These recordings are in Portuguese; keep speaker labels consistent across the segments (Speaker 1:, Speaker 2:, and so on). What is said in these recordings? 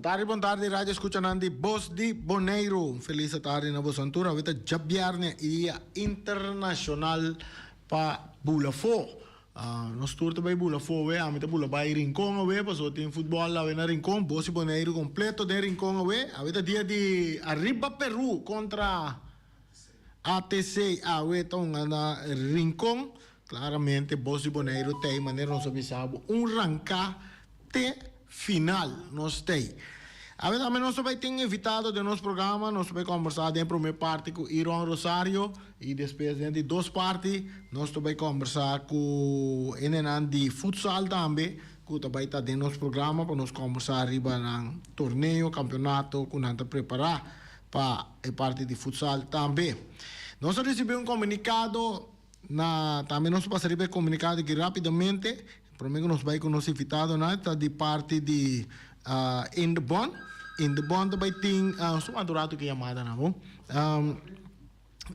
Speaker 1: Buon tardi, radio escuchanandi Bos di Bonaire. Felice tardi na Bosantura. Avete giabbiarne dia internacional pa Bulafo. Nos turte bij Bulafo, we amite Bula bij Rincon, we pas o tem futebol lá na Rincon, Bos di Bonaire completo de Rincon, we. Avete dia di Arriba Peru contra ATC, we tong na Rincon. Claramente Bos di Bonaire tem maneira não sabe ranca te final nós tem. A ver, também nós vai ter invitado de nosso programa, nós vai conversar em primeira parte com Iron Rosario e depois de duas partes nós vai conversar com Enenan de futsal também, que também está dentro do nosso programa para nós conversar arriba no torneio, campeonato, que nós preparar para a parte de futsal também. Nós recebemos comunicado, também nós passaremos comunicado aqui rapidamente. Prometo nos vai com nosso invitado, né? Tá de parte de In the Bond. In the Bond também tem, sou adorado que chamada, não bom?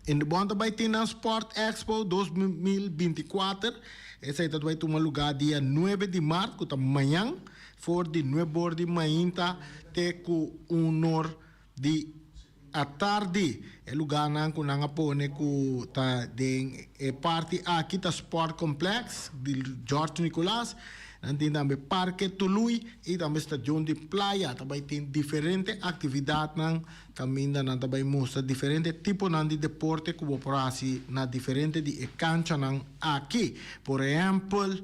Speaker 1: In the Bond também tem a Sport Expo 2024. Essa aí vai tomar lugar dia 9 de março, que tá amanhã, for de 9 de manhã, te com honor de à tarde. É lugar que nós põe que tá de parte aqui da Sport Complex de Jorge Nicolás. Nós tem também Parque Tului e também Estação de Praia. Também tem diferentes atividades também nós também mostra diferentes tipos de deporte que vão fazer na diferentes de cancha aqui. Por exemplo,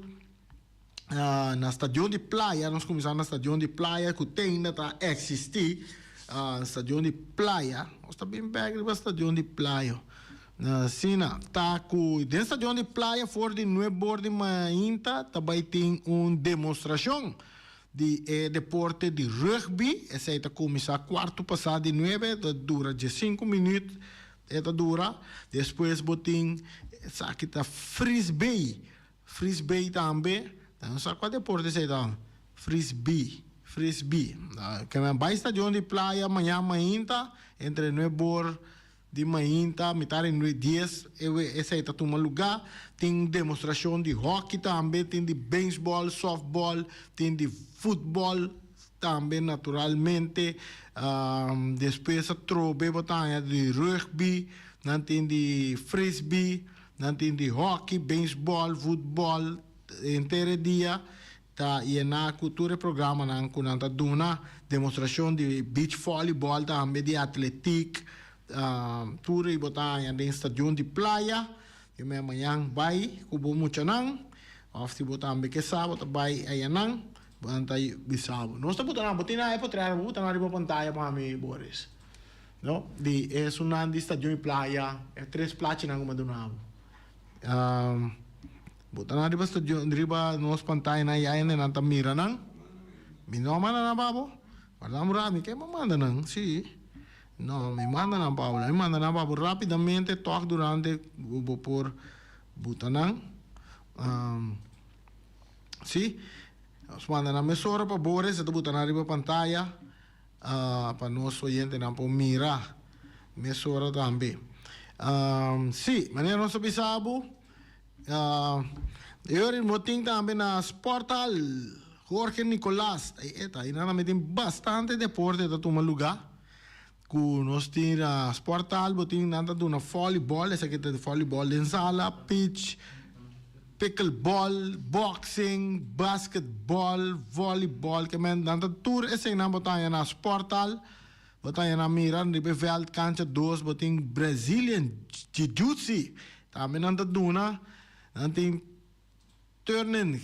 Speaker 1: na Estação de Praia, nós começamos na Estação de Praia que tem ainda existir. Estação de Praia, está bem perto da Estação de Praia. Sina, tá com dentro da Estação de Praia, fora de Nuevo de Mainta, também tem uma demonstração de deporte de rugby. Essa aí está começar quarto passado de 9, dura de 5 minutos, esta dura. Depois botem, essa aqui está frisbee também. Não sabe qual deporte é esse aí, frisbee. Que vai estação de praia amanhã entre 9 de manhã, metade de 10, esse aí está tomando lugar. Tem demonstração de hockey também, tem de beisebol, softball, tem de futebol também, naturalmente. Depois a trobe batalha de rugby, não tem de frisbee, não tem de hockey, beisebol, futebol, inteiro dia. E na cultura programa com a duna demonstração de beach volleyball também de atletic tudo e botar em estação de praia e amanhã vai kubo muito não after botar também que sábado vai aí não bantai bisabo nós estamos botando botina é para trazer botar na riba pantalla para mim Boris não de é uma estação de praia é 3 platina como donavo Buta na riba nos pantay na yayan na tamira nang minoma na babo wala marami kaya mamanda nang no me manda na babo me manda na babo rapidamente toque durante por buta nang os manda na mesora pa Boris ito buta na riba pantaya pa nos oyente na po mira mesora tambi manera nos bisabo eu moting também na Sportal Jorge Nicolás aí nós temos bastante deporte da toma lugar que nós temos a Sportal boting nada do na voleibol essa aqui é de voleibol em sala pitch pickleball boxing basketball voleibol que men nada tour essa na botanha na Sportal botanha na mira de veld cancha 2 boting Brazilian Jiu-Jitsu também nada do na tem turnen,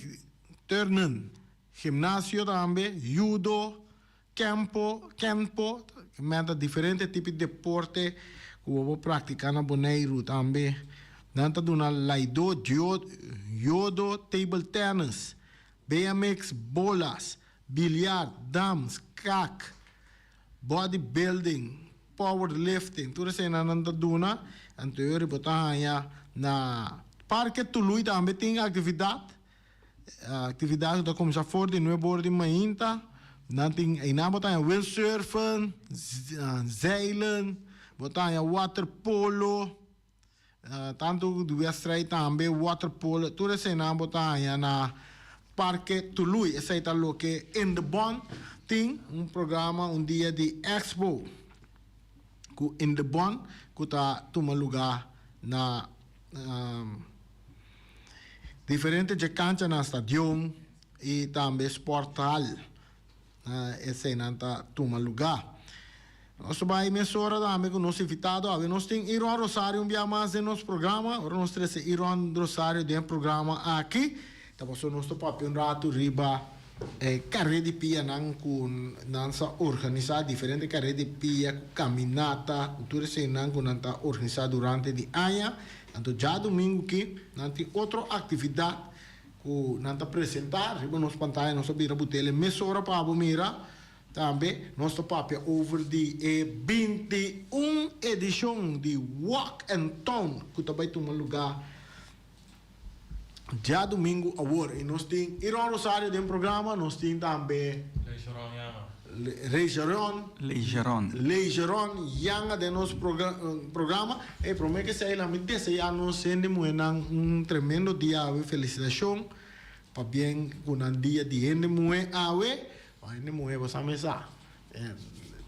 Speaker 1: gimnasio também, judo, campo, meta diferentes tipos de deporte que vou praticar na Bonaire também. Nanta duna laido, judo, table tennis, BMX, bolas, bilhar, dams, crack, bodybuilding, powerlifting, tudo isso na nanta duna, anterior botar na Parque Tului também tem atividade da começar fora de 9 de manhã, aí na botar windsurfing, zeilen, botar water polo, tanto do extrai também water polo, tudo isso na botar na Parque Tului, esse aí tá lo que in the bond, tem programa, dia de expo, in the Bon, que está toma lugar na diferentes canchas na stadium e também sporthal. Esse não está toma lugar. Nós vai emissora também com nosso invitado. Nós temos Iron Rosário um mais no nosso programa. Agora nós temos Iron Rosário dentro do programa aqui. Estamos no nosso papel rato riba carreira de pia com nansa organizar diferentes carreiras de pia, caminata, tudo isso não com nanta organizar durante o ano. Então já domingo que nanti outra atividade que nanta apresentar riba nos pantalha nossa bira botele emissora para mira. Também nosso papel over de 21 edição de Walk and Town que também toma lugar já domingo agora. E nós temos Iron Rosário dentro do programa, nós temos também Leigeron Yanga de nosso programa. E prometo que se ela me disse já nós temos tremendo dia de felicitação para bem com um dia de gente muito ini mulher você mesa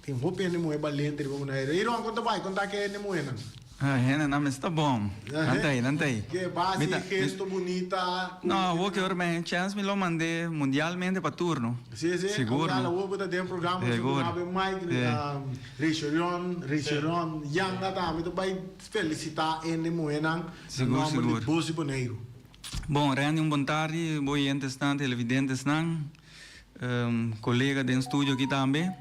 Speaker 1: tem roupa ini mulher valente vamos na Iron conta que ini mulher
Speaker 2: não não está bom nantei
Speaker 1: que base gesto bonita
Speaker 2: não vou que orme chance me lo mandei mundialmente para turno
Speaker 1: sim seguro ela vou botar dentro programa seguro Mike Richeron Yanga também tu vai felicitar ini mulher
Speaker 2: seguro
Speaker 1: Bosi Boneiro
Speaker 2: bom Randy bom tarde boientes não televidentes não colega do estúdio aqui também,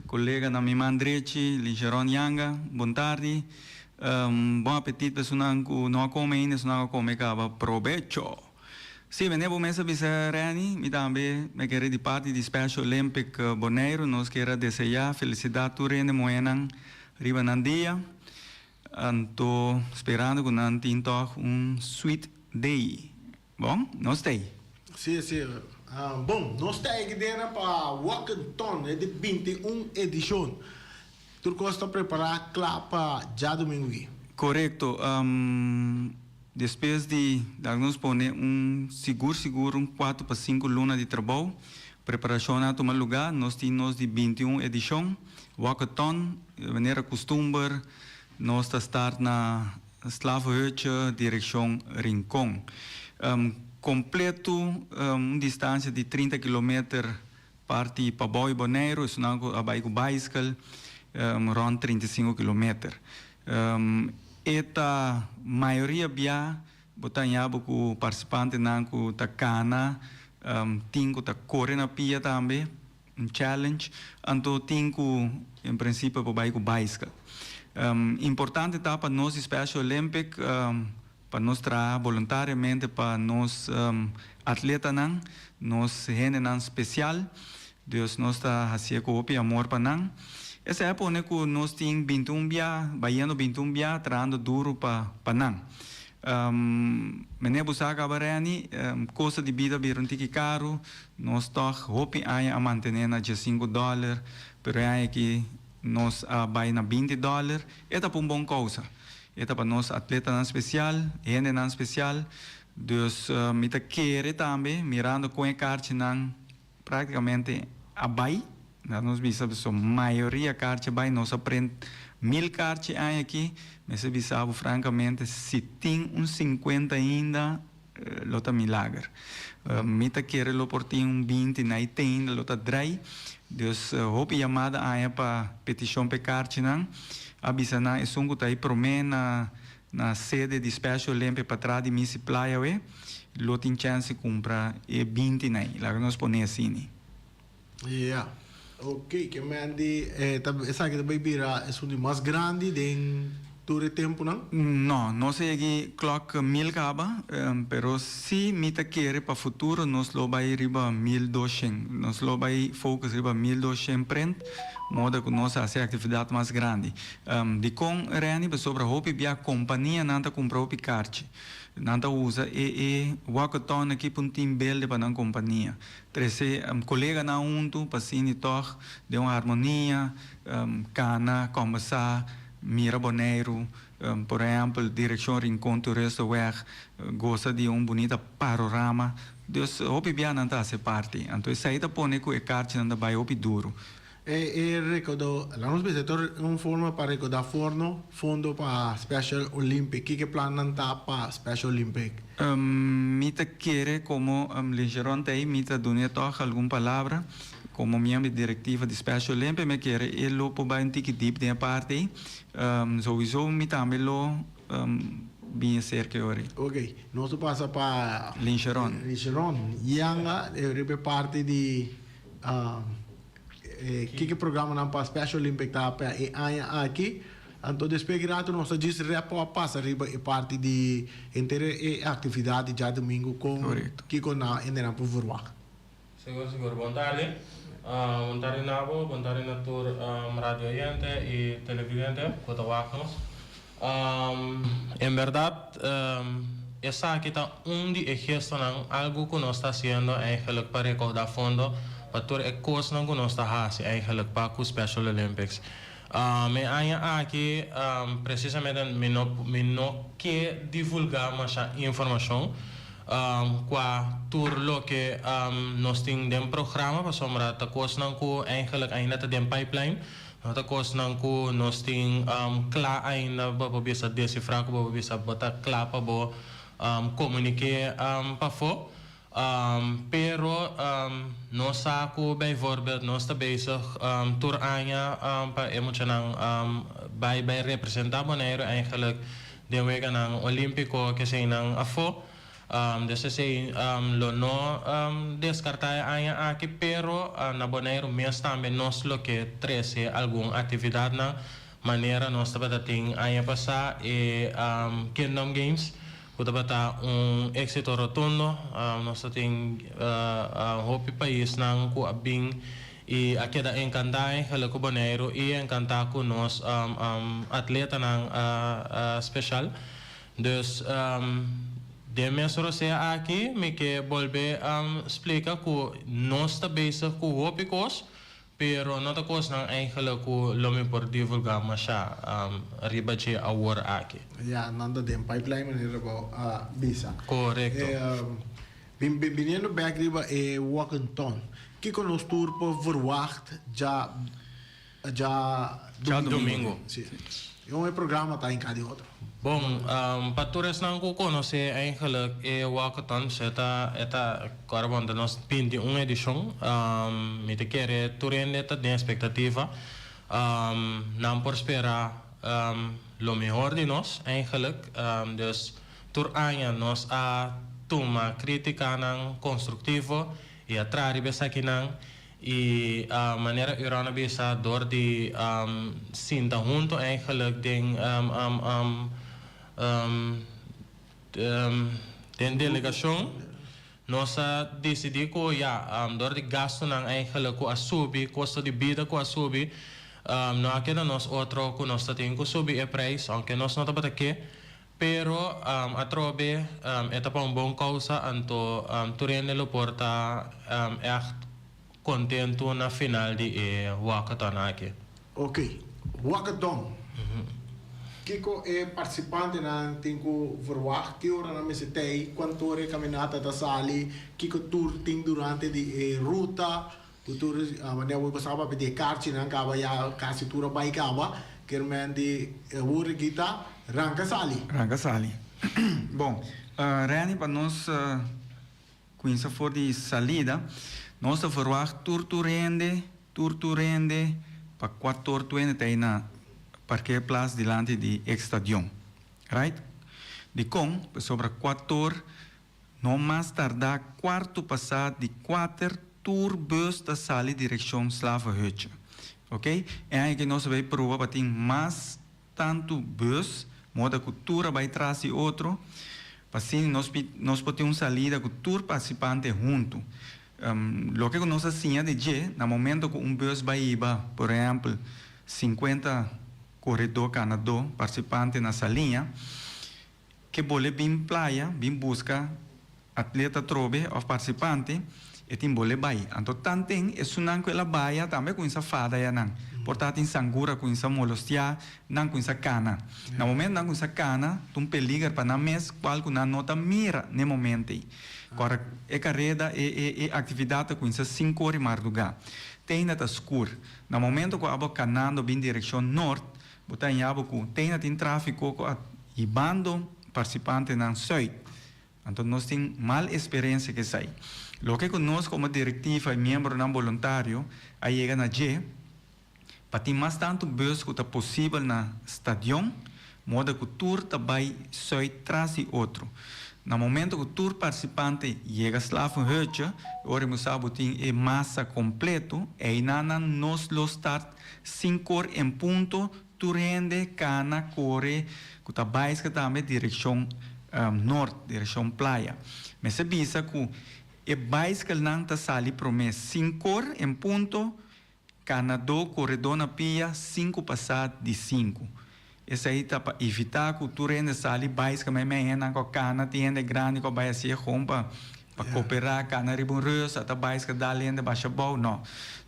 Speaker 2: colega da minha mandrechi, Ligeron Yanga, bom tarde, bom apetite pessoal que não come ainda, não come acaba, provecho. Sim, venho mesa bisarani, me também me quero de parte de Special Olympic Bonaire, nós quero desejar felicidade tu rende moenan riba nan dia, anto esperando que não tinha sweet day, bom, nós tem.
Speaker 1: Sim. Bom, nós estamos aqui dentro para Walkathon, é de 21 edição. Tu gosta de preparar para já domingo?
Speaker 2: Correto. Depois de nós poner seguro 4 para 5 lunas de trabalho, preparação a tomar lugar, nós temos de 21 edição, Walkathon, de maneira costume, nós estamos na Slavohutje, direção Rincon. Completo distância de 30 km parte para Boi Bonaire, isso não a bike bicycle, around 35 km. Esta maioria bia botanhabo com participante não com takana, tingo ta corre na pia também, challenge, anto tingo em princípio para bike bicycle. Importante tá para nós Special Olympic para nós trabalhar voluntariamente para nós atletas nós gente especial Deus nos está fazendo copia amor para nós essa é por que nós temos 21 dia baiano 21 dia trabalhando duro para nós menina buscar cabarani coisa de vida bem caro nós está hopi a manter na $5 pero aí que nós vai na $20 é tá por bom causa Eta para nós atleta não especial, gente não especial, dus me tá querer também, mirando com a carte não praticamente abai, nós bisamos a maioria carte abai, nós aprende 1000 cartas aqui, mas se bisabo francamente se tem 50 ainda, lota milagre. Me tá querer lo por ti 20 na tem, lota drai, dus hope chamada aí para petição pe carte não abisa na esungo tai promena na sede de Special Olympic para trás de Missy Playa lo tem chance comprar e 20 nai lá nós põe assim
Speaker 1: que mandi essa que também vira é um mais grande den todo o tempo
Speaker 2: não sei aqui clock 1000 caba pero se me tá querer para futuro nós lo vai riba 1200 nós lo vai focus riba 1200 print moda que nós fazer atividade mais grande de com reni sobre hopi bia companhia nanta compra hopi carte nanta usa e Walkathon aqui para team build para não companhia trece colega na unto para sini toch de uma harmonia cana conversar Mira Bonaire, por exemplo, direção Rincón Tourista Weg, gosta de bonito panorama. Dus hopi bia nanta se parte. Então saída pone com e carte nanda vai hopi duro.
Speaker 1: E ricordo, l'anno scorso un forma para ricordare fondo para Special Olympic. Che plan nanta para Special Olympic?
Speaker 2: Mita quiere como ligeron te mita dunia toch algum palavra como membro diretiva de Special Olympic me quiere e lo po ba intiki deep de parte sowieso mita melo bem cerca ori.
Speaker 1: Ok, nós passa para
Speaker 2: Lingeron.
Speaker 1: Lingeron. Yanga é parte de que programa não para Special Olympic tá para e aqui. Então despegirato nós diz repo passa riba e parte de inteira atividade já domingo com que com na ainda por voar.
Speaker 3: Seguro. Bom tarde. Bom tarde nabo, bom tarde na tour radio oyente e televidente, cotawacanos. En verdad, essa aqui está de ejemplo algo que nós está haciendo eigenlijk para recordar fondo para toda a coisa que nós está fazendo eigenlijk para o Special Olympics. Me aqui precisamente me não quer divulgar mais informação qua tour lo que nós temos de programa para sombra ta coisa que eigenlijk ainda está de pipeline. Nota coisa que nós temos claro ainda para bisa decifrar para bisa botar claro para comunicar para fora. Pero nós saco bijvoorbeeld nós está bezig tour anja para emocional bij representar Bonaire eigenlijk de wegen aan Olympico que zijn aan afo. Dus ze zijn lo no descartar anja aqui pero na Bonaire mês também nós lo que trece alguma atividade na maneira nós está tem anja passar e Kingdom Games. Kutapata éxito rotundo, nós temos hopi país nang ku abing e aqui da encantar hala ku Bonaire e encantar ku nós atleta nang special. Dus de mesro se aqui me que volve explica ku nós está bezig ku hopi kos pero não tá coisa não eigenlijk ku lomi por divulgar mas riba de award aqui.
Speaker 1: Ja, nanda de pipeline ni rebo bisa.
Speaker 3: Correcto.
Speaker 1: Viniendo back riba Washington. Que con los tour por verwacht já
Speaker 3: domingo.
Speaker 1: Sim. E um programa tá em cada outro.
Speaker 3: Bom, para todos não conhecer eigenlijk Washington eta carbon de nós 21 edição. Me te quer turende ta de expectativa. Não por esperar lo mejor de nós eigenlijk. Dus tur anja nós a toma crítica nang construtivo e atrás besa aqui nang e a maneira irana bisa door die sinta junto eigenlijk den delegação nossa decidi ko door die gasto nang eigenlijk ko asubi costo de vida ko asubi no aquela nós outro ko nós tem ko subi e preço aunque nós não tá aqui pero atrobe eta pa bom causa anto turene lo porta echt contento na final de Washington aqui.
Speaker 1: Ok, Washington. Kiko é participante na tinko verwacht que ora na mesetei quanto ore caminata da sali kiko tour ting durante di ruta tour maneira vou passar para de carti na cava ya casi tour by cava que men di ore kita ranca sali.
Speaker 2: Bom, Rani para nós com essa for de salida nós verwacht tour rende para 4 tem na parkeerplaats delante di ex-stadion. Right? De com, sobre 4 no mais tardar quarto passado de 4 tourbus da sala direção Slavenhutje. Ok? E aí que nós vamos provar para ter mais tanto bus, moda cultura vai trazer outro, para assim nós podemos salida com tour participante junto. Lo que nós assim de G, no momento que bus vai ir, por exemplo, 50 corredor Canadá, participante na salinha, que bole bem playa, bem busca atleta trobe ou participante, e tin bole bai. Anto tanten e sunan quella baia tambe com essa fada ya nan. Portanto, in sangura com essa molostia, nan com essa cana. Na momento nan com essa cana, tum peligar para na mes qual com na nota mira ne momento. Agora, é carreira e atividade com essa 5 horas marduga. Tem na escuro. Na momento que abo canando bem direção norte, botar em abo com tem na tráfico com e bando participante na sul. Então nós temos mal experiência que sai. Lo que nós como diretiva e membro não voluntário, aí chega na G, para ter mais tanto bus que é possível na estadião, modo que o tour também sai traz e outro. No momento que o tour participante chega lá no hutje, ora nós sabemos é massa completo, e nana nós lo start 5 horas em ponto, tour rende cana corre, que tá mais que também direção norte, direção praia. Mas se bisa que é mais que não tá sali promessa 5 horas em ponto, cana do corredor na pia 5 passado de 5. Essa aí tá para evitar que o turende sali mais que me na com cana tiende grande com vai ser rompa para cooperar cana ribunrosa tá mais que dá lenda baixa bom não.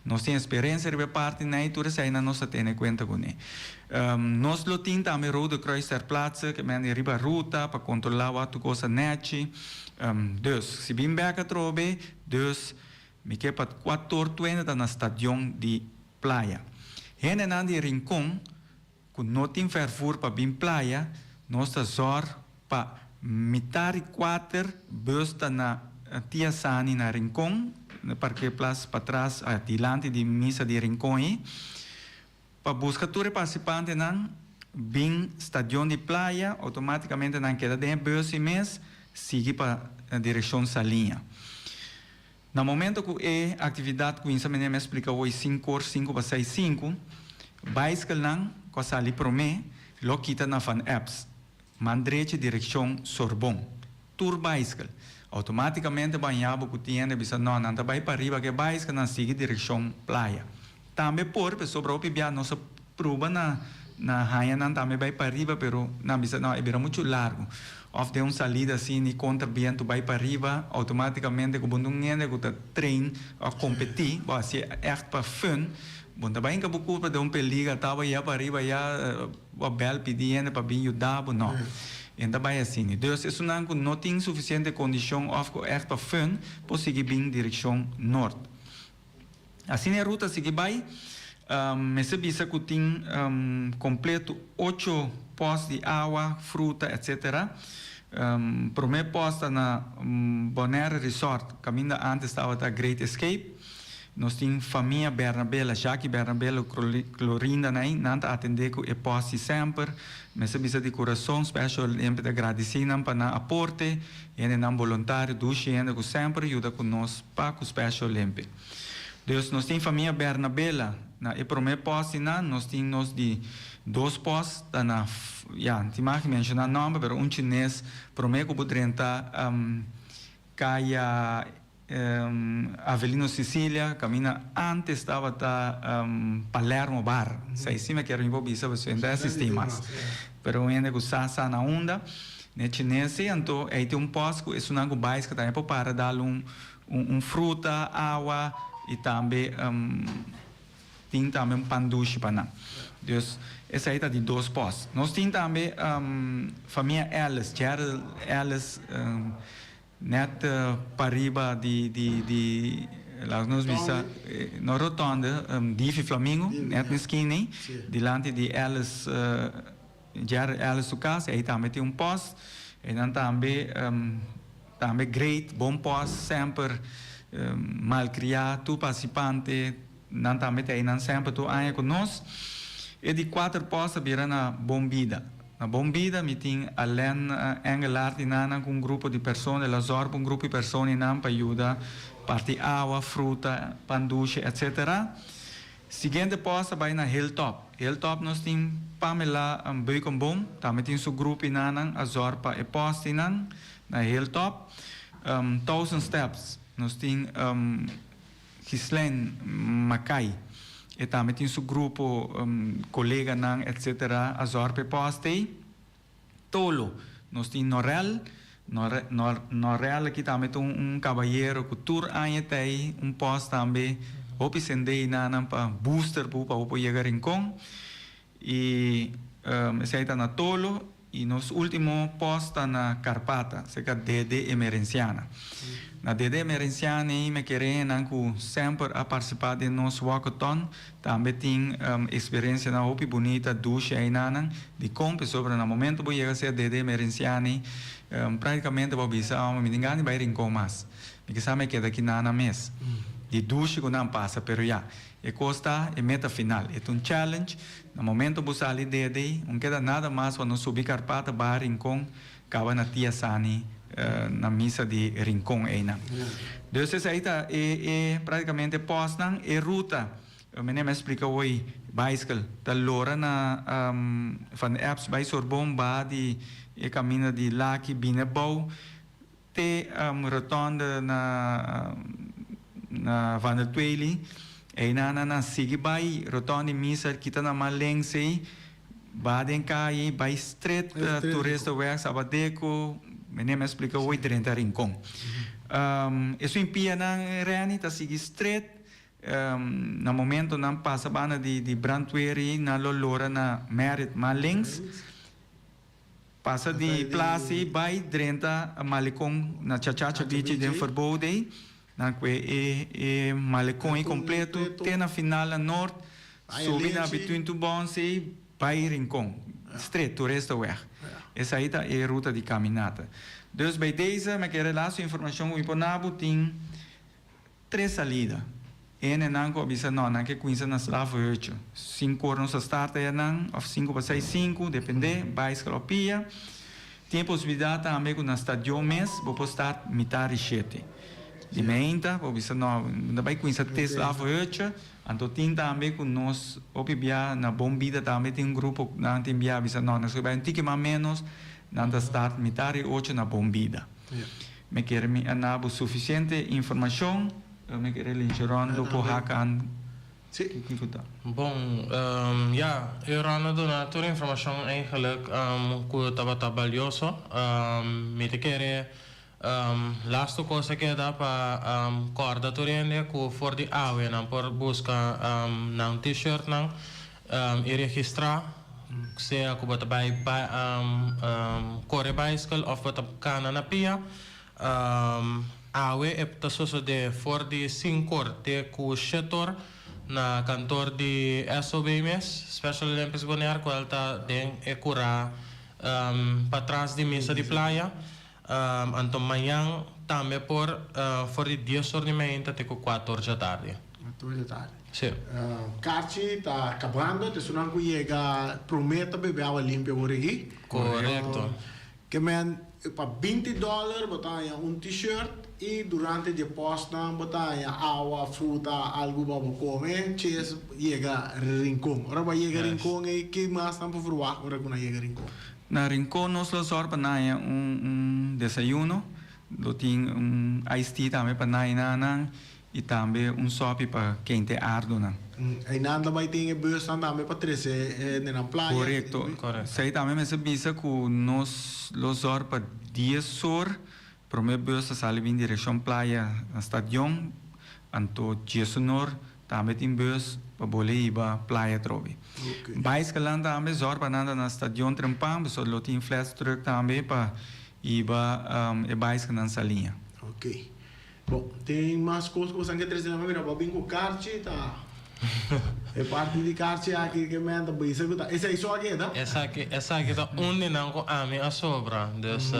Speaker 2: Nós temos experiência de parte na tudo isso aí na nossa tem conta com ele. Nós lo tin também roda Kruisterplatz que me riba ruta para controlar o coisa net. Dus se bem beca trobe, dus me que para 4:20 na stadion de praia. Hene na de rincón com não tem vervoer para bem praia, nós está zor para mitar 4 bus na Tia Sani na Rincón, na parque place para trás, adiante de missa de Rincón, para buscar todos os participantes na bem estadião de praia, automaticamente na queda de bus e mês, sigue para a direção Salinha. No momento que é atividade que me explica hoje 5 horas 5 para 6 5, bicycle não com a sali promê, lo quita na fan apps, mandrete direção Sorbonne, tour bicycle, automaticamente banhado que tiene bisa não vai para arriba que bicycle não sigue direção praia. Também por pessoa para opiar nossa prova na raia não também vai para arriba, pero não bisa não é muito largo. Of de salida assim e contra viento vai para arriba, automaticamente com bundung niente que tá trein a competir, vai ser echt para fun. Bom, também que buku para dar peliga, tava ia para arriba ia o bel pedindo para vir ajudar, não. Então vai assim. Então isso não tem suficiente condição of echt para fun, para seguir bem direção norte. Assim a ruta sigue vai, me se bisa que tem completo 8 postos de água, fruta, etc. Primeiro posto na Bonaire Resort, caminho antes estava da Great Escape. Nós temos família Bernabella, Jackie Bernabella, Clorinda, não atender com o posto sempre. Mas bisa de coração, special sempre de agradecer para o aporte, e não voluntário, duche, e sempre ajuda conosco para o special limpe. Deus, nós temos família Bernabella, na e primeiro posto, nós temos de 2 postos, na te mag mencionar nome, mas chinês, primeiro que poderia entrar, Caia Avelino Sicília, caminha antes estava Palermo Bar, sei sim que era um pouco isso, você ainda assistir mais, pero ainda que sasa na onda, né chinês, então aí tem posto, isso não é mais que também para dar fruta, água e também tem também panduche para nós. Deus, essa aí está de 2 postos. Nós temos também família Ellis, Gerald Ellis, net para riba de lá nós visa na rotonda Difi Flamingo, net na esquina, delante de Ellis, Gerald Ellis do casa, aí também tem posto, e não também great, bom posto, sempre malcriado, tu participante, não também tem não sempre tu aí conosco. E de 4 postos viram na Bombida. Na Bombida, me tem além Engelart e Nana com um grupo de pessoas, ela zorba um grupo de pessoas para ajudar, parte água, fruta, panduche, etc. Seguinte posto vai na Hilltop. Hilltop nós temos Pamela Beukenboom, também tem seu grupo e Nana, a zorba e posto na Hilltop. 1000 Steps, nós temos Ghislaine Mackay. E também tem seu grupo, colega, etc. A Zorpe Postei. Tolo, nós temos Norel, no real aqui também tem cabalheiro que tour aí tem posto também hopi sendei na para booster para o chegar rincón e esse aí tá na Tolo e nos último posto na Carpata, seca DD Emerenciana. Na DD Emerenciana me querem que sempre a participar de nos walkathon, também tem experiência na hopi bonita ducha aí na de compra sobre no momento que chega a ser DD Emerenciana praticamente vou bisa me ninguém vai rincón mais. Me que sabe que daqui na mês. De ducha que não passa, pero já. E costa é meta final. É challenge. No momento que sair de não queda nada mais quando subir Carpata, vai rincón, acaba na tia Sani, na missa de rincón aí na. Então, essa aí tá, praticamente postam e ruta. Eu me explica hoje, bicycle, da lora na van apps bij Sorbonne, de caminho de Laki, Binebouw, te rotonda na Van der Tweeli, e na sige by rotonda misa kita na malengse, baden kai by street tourista weg Sabadeco, me explica hoje 30 rincón. Isso impia na reani ta sige street, na momento não passa bana de Brandweeri na lolora na Merit malings. Passa de place by 30 malecon na Chachacha Beach de Verbode. Na que malecon completo, tem na final a norte, sobe na between two bonse, by rincón, street, tourista weg. Essa aí é a ruta de caminhada. Dus bij deze, me quero dar sua informação, o Iponabo tem 3 salidas. En nan ko bisa no nan ke quinza na slavo 8. 5 horas nos starta nan, of 5 para 6 5, depende, bicyclopia. Tem possibilidade também com na stadio mês, vou postar mitad 7. De menta, vou bisa no, na vai quinza te slavo 8, anto tem também com nós opibia na bombida também tem grupo na tem bia bisa no, nós vai tique mais menos, nan da start mitad 8 na bombida. Me quero me anabo suficiente informação. Eu me queria lincheron do Pohakan.
Speaker 1: Sim.
Speaker 3: Bom, ja, eu rano dona toda a informação eigenlijk que estava trabalhoso. Me te queria lasto coisa que dá para corda torrente que for de awe não por busca não t-shirt não e registrar seja que bota by corre bicycle of bota cana na pia. Awe é tasoso de for de 5 te ku setor na cantor de SOBMS Special Olympics Bonaire qual ta den e cura para trás de mesa de praia anto manhã também por for de 10 horas de manhã te ku 4 horas da tarde.
Speaker 1: 4 da tarde.
Speaker 3: Sim.
Speaker 1: Carci tá acabando, te sunan ku chega prometa beber água limpa por aqui.
Speaker 3: Correcto.
Speaker 1: Que men para $20 botar t-shirt e durante de posta botar água, fruta, algo para comer, chega rincón. Ora vai chegar rincón e que mais não para fruar, ora quando chega rincón.
Speaker 2: Na rincón nós lo sorpa na desayuno, lo tem iced tea também para na e também sopa para quem te ardo na.
Speaker 1: E nada vai ter bus também para trece na praia.
Speaker 2: Correto. Sei também me sabia que nós lo sorpa 10 horas. Para mim, bus sai em direção praia, na estação, anto 10 horas, também tem bus para boleh ir para praia trovi. Bicycle também sorpa nada na estação Trempang, só lo tem flash truck também para ir para bicycle na salinha.
Speaker 1: Ok. Bom, tem mais coisas que você quer trazer na minha para bem com Carci, tá? É parte de Carci aqui que me anda bem, sabe? Essa é só aqui, tá?
Speaker 3: Essa aqui tá onde não com a minha sobra. Dus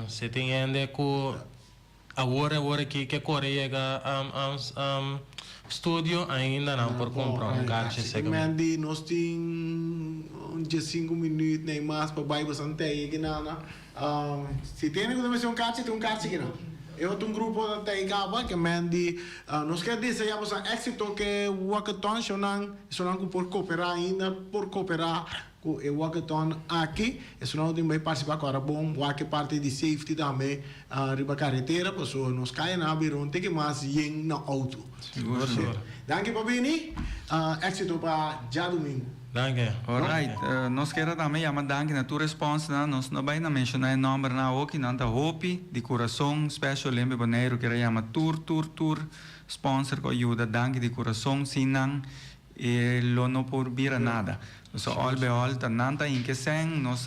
Speaker 3: se tem ainda com a hora que Coreia estúdio ainda não por comprar Carci.
Speaker 1: Se me anda nós tem 5 minutos nem mais para baixo bastante aí que não. Se tem alguma coisa Carci, tem Carci que não. Eu tenho grupo da Taigaba que mandi nós quer dizer já você éxito que o walkathon sonang por cooperar ainda por cooperar com o walkathon aqui isso não tem bem participar agora bom que parte de safety também riba carretera pessoa nós cai na biron tem que mais yen na auto.
Speaker 2: Seguro.
Speaker 1: Danke Babini éxito para já domingo.
Speaker 3: Danke.
Speaker 2: Alright, nós queremos também chamar danke na tua resposta, nós não vai mencionar o nome na aqui, não tá Hopi, de coração, special lembre boneiro, que chama Tour, sponsor que ajuda, danke de coração, sinang, e lo não por bira nada. So, all be all, tá nanta in que seng, nós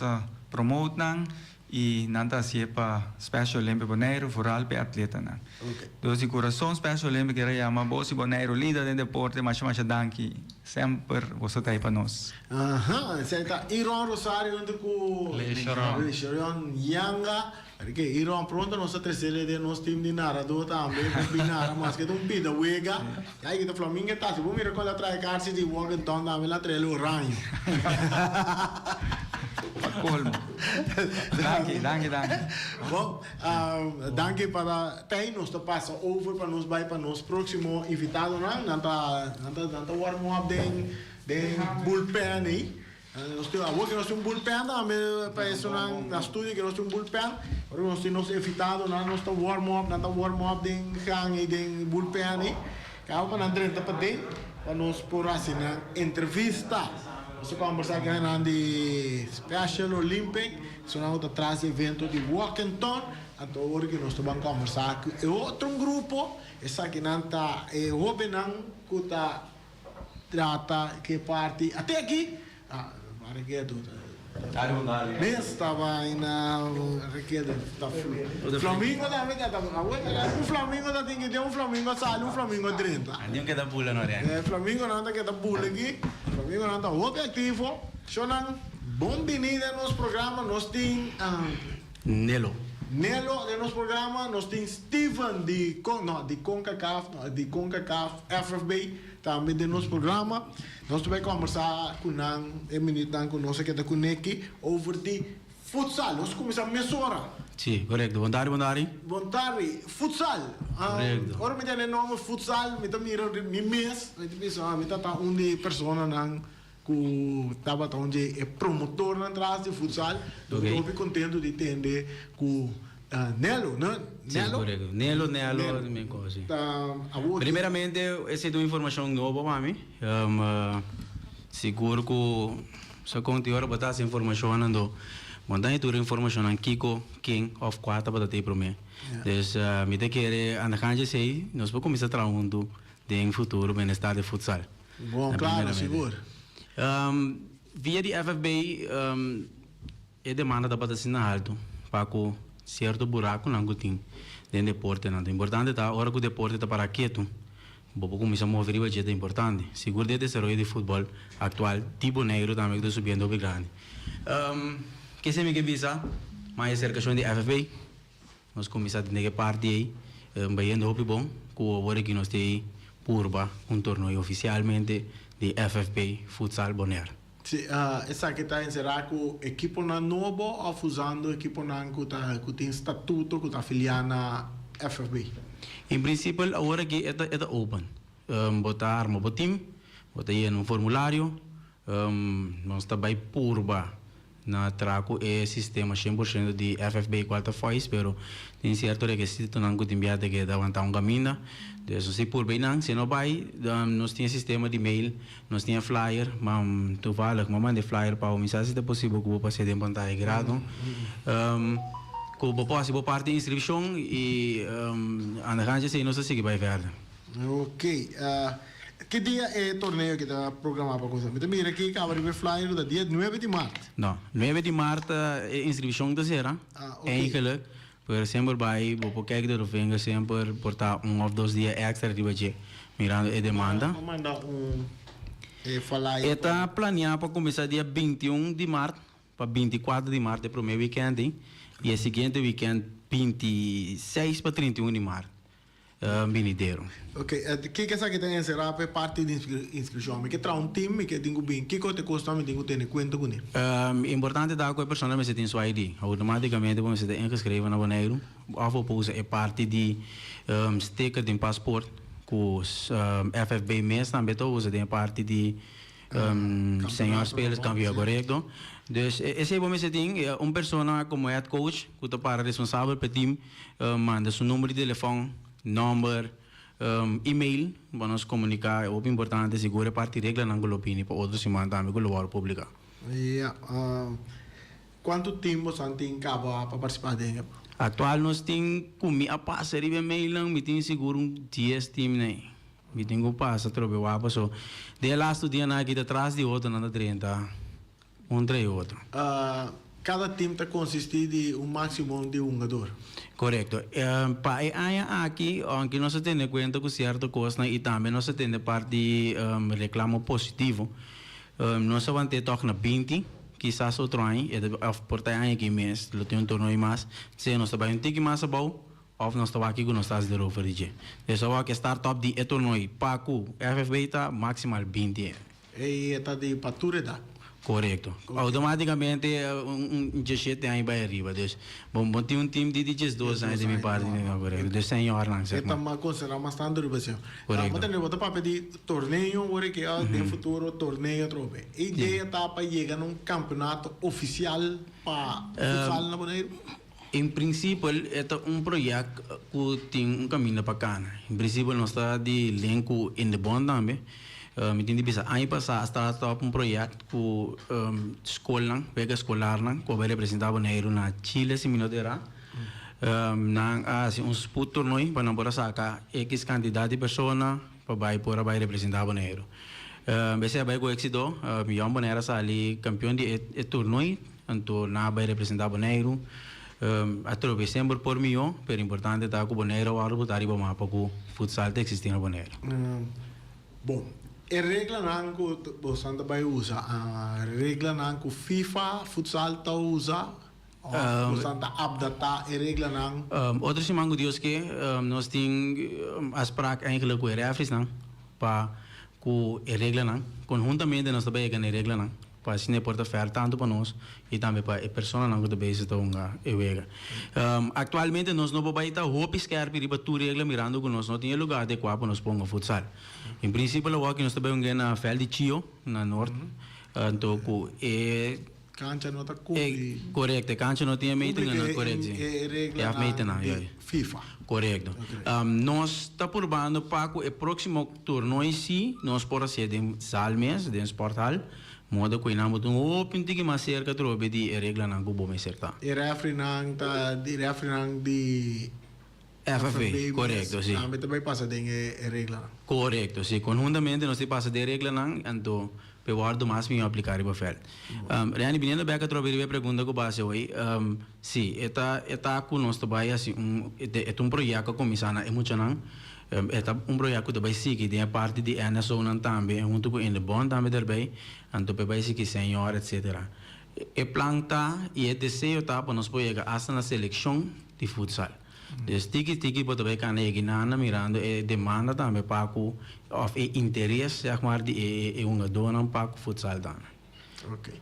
Speaker 2: promote nang, e nanta siepa special lembre boneiro, foral pe atleta nang.
Speaker 1: Okay.
Speaker 2: Dus de coração, special lembre que chama Bosi boneiro, líder de deporte, mas danke, sempre você tá aí para nós.
Speaker 1: Aha, senta Iron Rosario onde ku Leishoron Yanga, perché Iron pronto nostra terceira de nosso time de Narado também combinara, mas que um pida wega, e aí que o Flamengo tá, se vou me recordar atrás carse de Wellington também lá trelo ranho.
Speaker 2: Colmo. Danke.
Speaker 1: Bom, danke para tem nós tá passa over para nós vai para nosso próximo invitado, não? Nanta warm up den bullpen aí. Nós temos agora que nós temos bullpen, também para isso na estúdio que nós temos bullpen. Agora nós temos invitado, nós tá warm up den gang e den bullpen aí. Kau para andar para dentro, para nós por assim na entrevista. Nós conversar com de Special Olympic, nós atrás do evento de Washington, até agora que nós estamos conversar com outro grupo, essa que não está, é Robenang, que está trata que parte até aqui, Marquedo, estava aí na Marquedo, Flamengo também, o Flamengo tá tem que ter um Flamengo sai, um Flamengo 30.
Speaker 4: Andiamo che da bulla, no,
Speaker 1: Flamengo não está que tá bula aqui, Flamengo não está objetivo, sonang bom venida nos programa, nós tem
Speaker 4: Nelo.
Speaker 1: Nelo de nosso programa, nós tem Steven de CONCACAF FFB também de nosso programa. Nós vamos conversar com um minuto com nós que está com aqui over de futsal. Nós começamos a mesura.
Speaker 4: Sì, corretto. Buondari.
Speaker 1: Bontari, futsal.
Speaker 4: Corretto.
Speaker 1: Ora mi dà il nome futsal, mi dà mi mes, mi pensa, mi dà una persona que estava onde é promotor na trás de futsal. Então estou bem contente de entender com Nelo, né?
Speaker 4: Sì, corretto. Nelo, também così. Primeiramente, essa é uma informação nova para mim. Seguro que se continuar botar essa informação ando, mandar toda a informação em Kiko King of 4 para ter para mim. Então, me te querer andar sei, nós vamos começar a trabalhar em futuro bem-estar de futsal.
Speaker 1: Bom, claro, seguro.
Speaker 4: Via de FFB, é demanda da batação alto para que certo buraco não tem dentro do deporte. É importante tá, hora que o deporte está para quieto, vou começar a mover o budget é importante. Seguro de desarrollo de futebol atual, tipo negro também está subindo bem grande. Que se me que visa, mais cercação de FFB, nós começamos a ter parte aí, bem bom, que agora que nós temos purba torneio oficialmente de FFB Futsal Bonaire.
Speaker 1: Sì, essa que está encerrada com equipo na novo ou usando equipo na que tem estatuto que está afiliado na FFB?
Speaker 4: Em princípio, agora que é open. Botar arma para o time, botar aí no formulário, nós também purba na traco é sistema 100% de FFB qualta faz, pero tem certo requisito não que enviar que dá um caminho. Então, se por bem não, se não vai, nós temos sistema de e-mail, nós temos flyer, mas tu fala que manda flyer para o mensagem se é possível que vou passar de pantalla grado. Que vou passar por parte de inscrição e andar se não se que vai ver.
Speaker 1: Ok. Que dia é o torneio que está programado para coisa? Então, mira aqui, acaba de ver flyer do dia 9 de março.
Speaker 4: Não, 9 de março é inscrição da será. Eigenlijk, por sempre vai, vou kijken dat we sempre portar 1 ou 2 dias extra de budget, mirando a demanda.
Speaker 1: Vou mandar falar aí.
Speaker 4: Está planeado para começar dia 21 de março, para 24 de março, é o primeiro weekend, e o seguinte weekend, 26 para 31 de março. Venideiro.
Speaker 1: Ok, que essa que tem encerrado para parte de inscrição? Que traz um time que tem bem, que te custa me tem que ter conta com ele?
Speaker 4: Importante dar com a pessoa que tem sua ID, automaticamente você tem que inscrever na Bonaire, ou pôs é parte de sticker de passaporte, com FFB mês também você tem parte de senhor spelers campeão correto. Dus esse é bom você tem uma pessoa como head coach, que está para responsável pelo time, manda seu número de telefone, number, e-mail, vamos comunicar, é muito importante, segura parte regra na opinião para outros semana também com a pública.
Speaker 1: Quanto tempo você tem para participar dele?
Speaker 4: Atual nós tem comi a passa ribe mail lang meeting seguro 10 team né. Meeting ko passa trobe wapa so. De last dia na kita atrás de outro na 30. Tre outro.
Speaker 1: Cada time consiste de máximo de jogador.
Speaker 4: Correcto. Pa aqui, aunque nós temos conta com certo coisa e também nós temos parte reclamo positivo. Nós vamos ter toque na 20. Quizás outro ano, por ter ano que mês, lo tem torneio mais, se nós trabalhamos um tique mais a bom, ou nós trabalhamos aqui com nós estás de rover de. Então, que startup de torneio, Paco, FFB está maximal 20.
Speaker 1: E está de patura da.
Speaker 4: Correto. Automaticamente, G7 aí vai arriba. Bom, tem time de 12 anos de minha parte, correto. De 100 horas lá.
Speaker 1: Está mais considerado mais standard, você. Correto. Mas tem outro papel de torneio, o que é de futuro torneio trobe. A ideia está para chegar num campeonato oficial para futsal na Bonaire?
Speaker 4: Em princípio, é projeto que tem caminho bacana. Em princípio, nós está de elenco in the bond também. Me tinha bisa ano passado está projeto com escola, pega escolar não, que vai representar Bonaire na Chile se minotera. Assim sput torneio para não sacar X quantidade de pessoas para vai representar Bonaire. Bese vai com éxito, Mion Bonaire sali campeão de torneio, então na vai representar Bonaire. Até dezembro por Mion, pero importante tá com Bonaire o algo tá riba mapa com futsal que existe na Bonaire.
Speaker 1: Bom, a regra não que você vai usar, a regra não que FIFA futsal tá usa, você tá adaptar a regra não.
Speaker 4: Outro semana Deus que nós temos as práticas eigenlijk com refs não, para com a regra não, conjuntamente nós também ganhamos a regra não, para se não porta fer tanto para nós e também para a pessoa não que também se tonga e vega. Atualmente nós não podemos estar hopes que a riba tu regra mirando com nós não tem lugar adequado para nós ponga futsal. Em princípio, o que nós também ganhamos na Fel de Chio, na Norte, então com
Speaker 1: cancha não está
Speaker 4: correto, cancha não tinha meio na correto.
Speaker 1: É a meio na FIFA.
Speaker 4: Correto. Nós está por bando para o próximo torneio se nós podemos ser de Salmes, de Sportal, modo que nós temos open que mais cerca trobe de regra não cubo mais certa.
Speaker 1: E refri não de
Speaker 4: FFB, correto, sim.
Speaker 1: Também também passa de regra.
Speaker 4: Correto, sim. Conjuntamente nós passa de regra não, então peguar do mais bem aplicar o fel. Reani vindo bem que trobe a pergunta que base hoje, sim, eta com nós também assim é projeto que começar é muito não. É projeto que também sim que tem a parte de NSO não também, junto com o bond também também, então também sim que senhor etc. É planta e é desejo tá para nós poder chegar na seleção de futsal. Dus tiki pode ver que na mirando e demanda também para o interesse zeg maar die jogador para o futsal dan.
Speaker 1: Ok.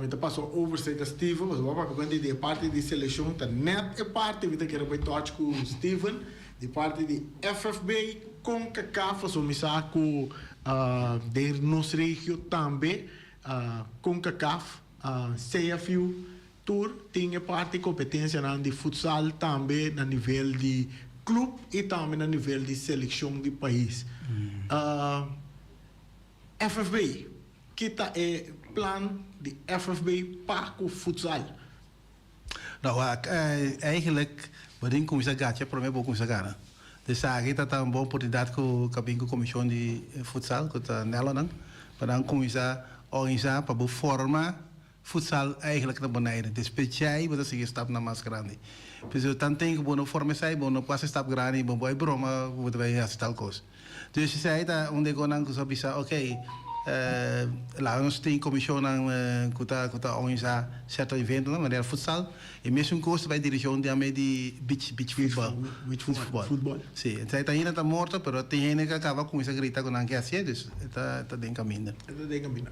Speaker 1: Então passou overstay da Steven, mas vamos para de parte de seleção tá net é parte vida que era bem touch com Steven, de parte de FFB com CACAF, so misa com de nossa região também com CACAF, CFU Tour tinha parte de competência de futsal também no nível de clube e também no nível de seleção de país. FFB, que está é plano de FFB para o futsal?
Speaker 5: Nou, eigenlijk, wat ik kom zeggen, voor mij ook zeggen. Dus ik dat een boa oportunidade com a comissão de futsal, com a Nederland, para dan começar a organizar para formar futsal eigenlijk na Bonaire. Dus speciaal wat is stap na mais grande. Dus dan denk ik bono forma sai bono pas stap grande bono boy broma wat wij als tal coisa. Dus je zei dat onde gonan ko sabi sa okay lá nós tem comissão que organiza certo evento na maneira futsal e mesmo coisa vai direção de beach football. Sim, então tá ainda tá morto, pero tem gente que acaba com essa grita com que assim, dus tá bem caminho.
Speaker 1: Tá bem caminho.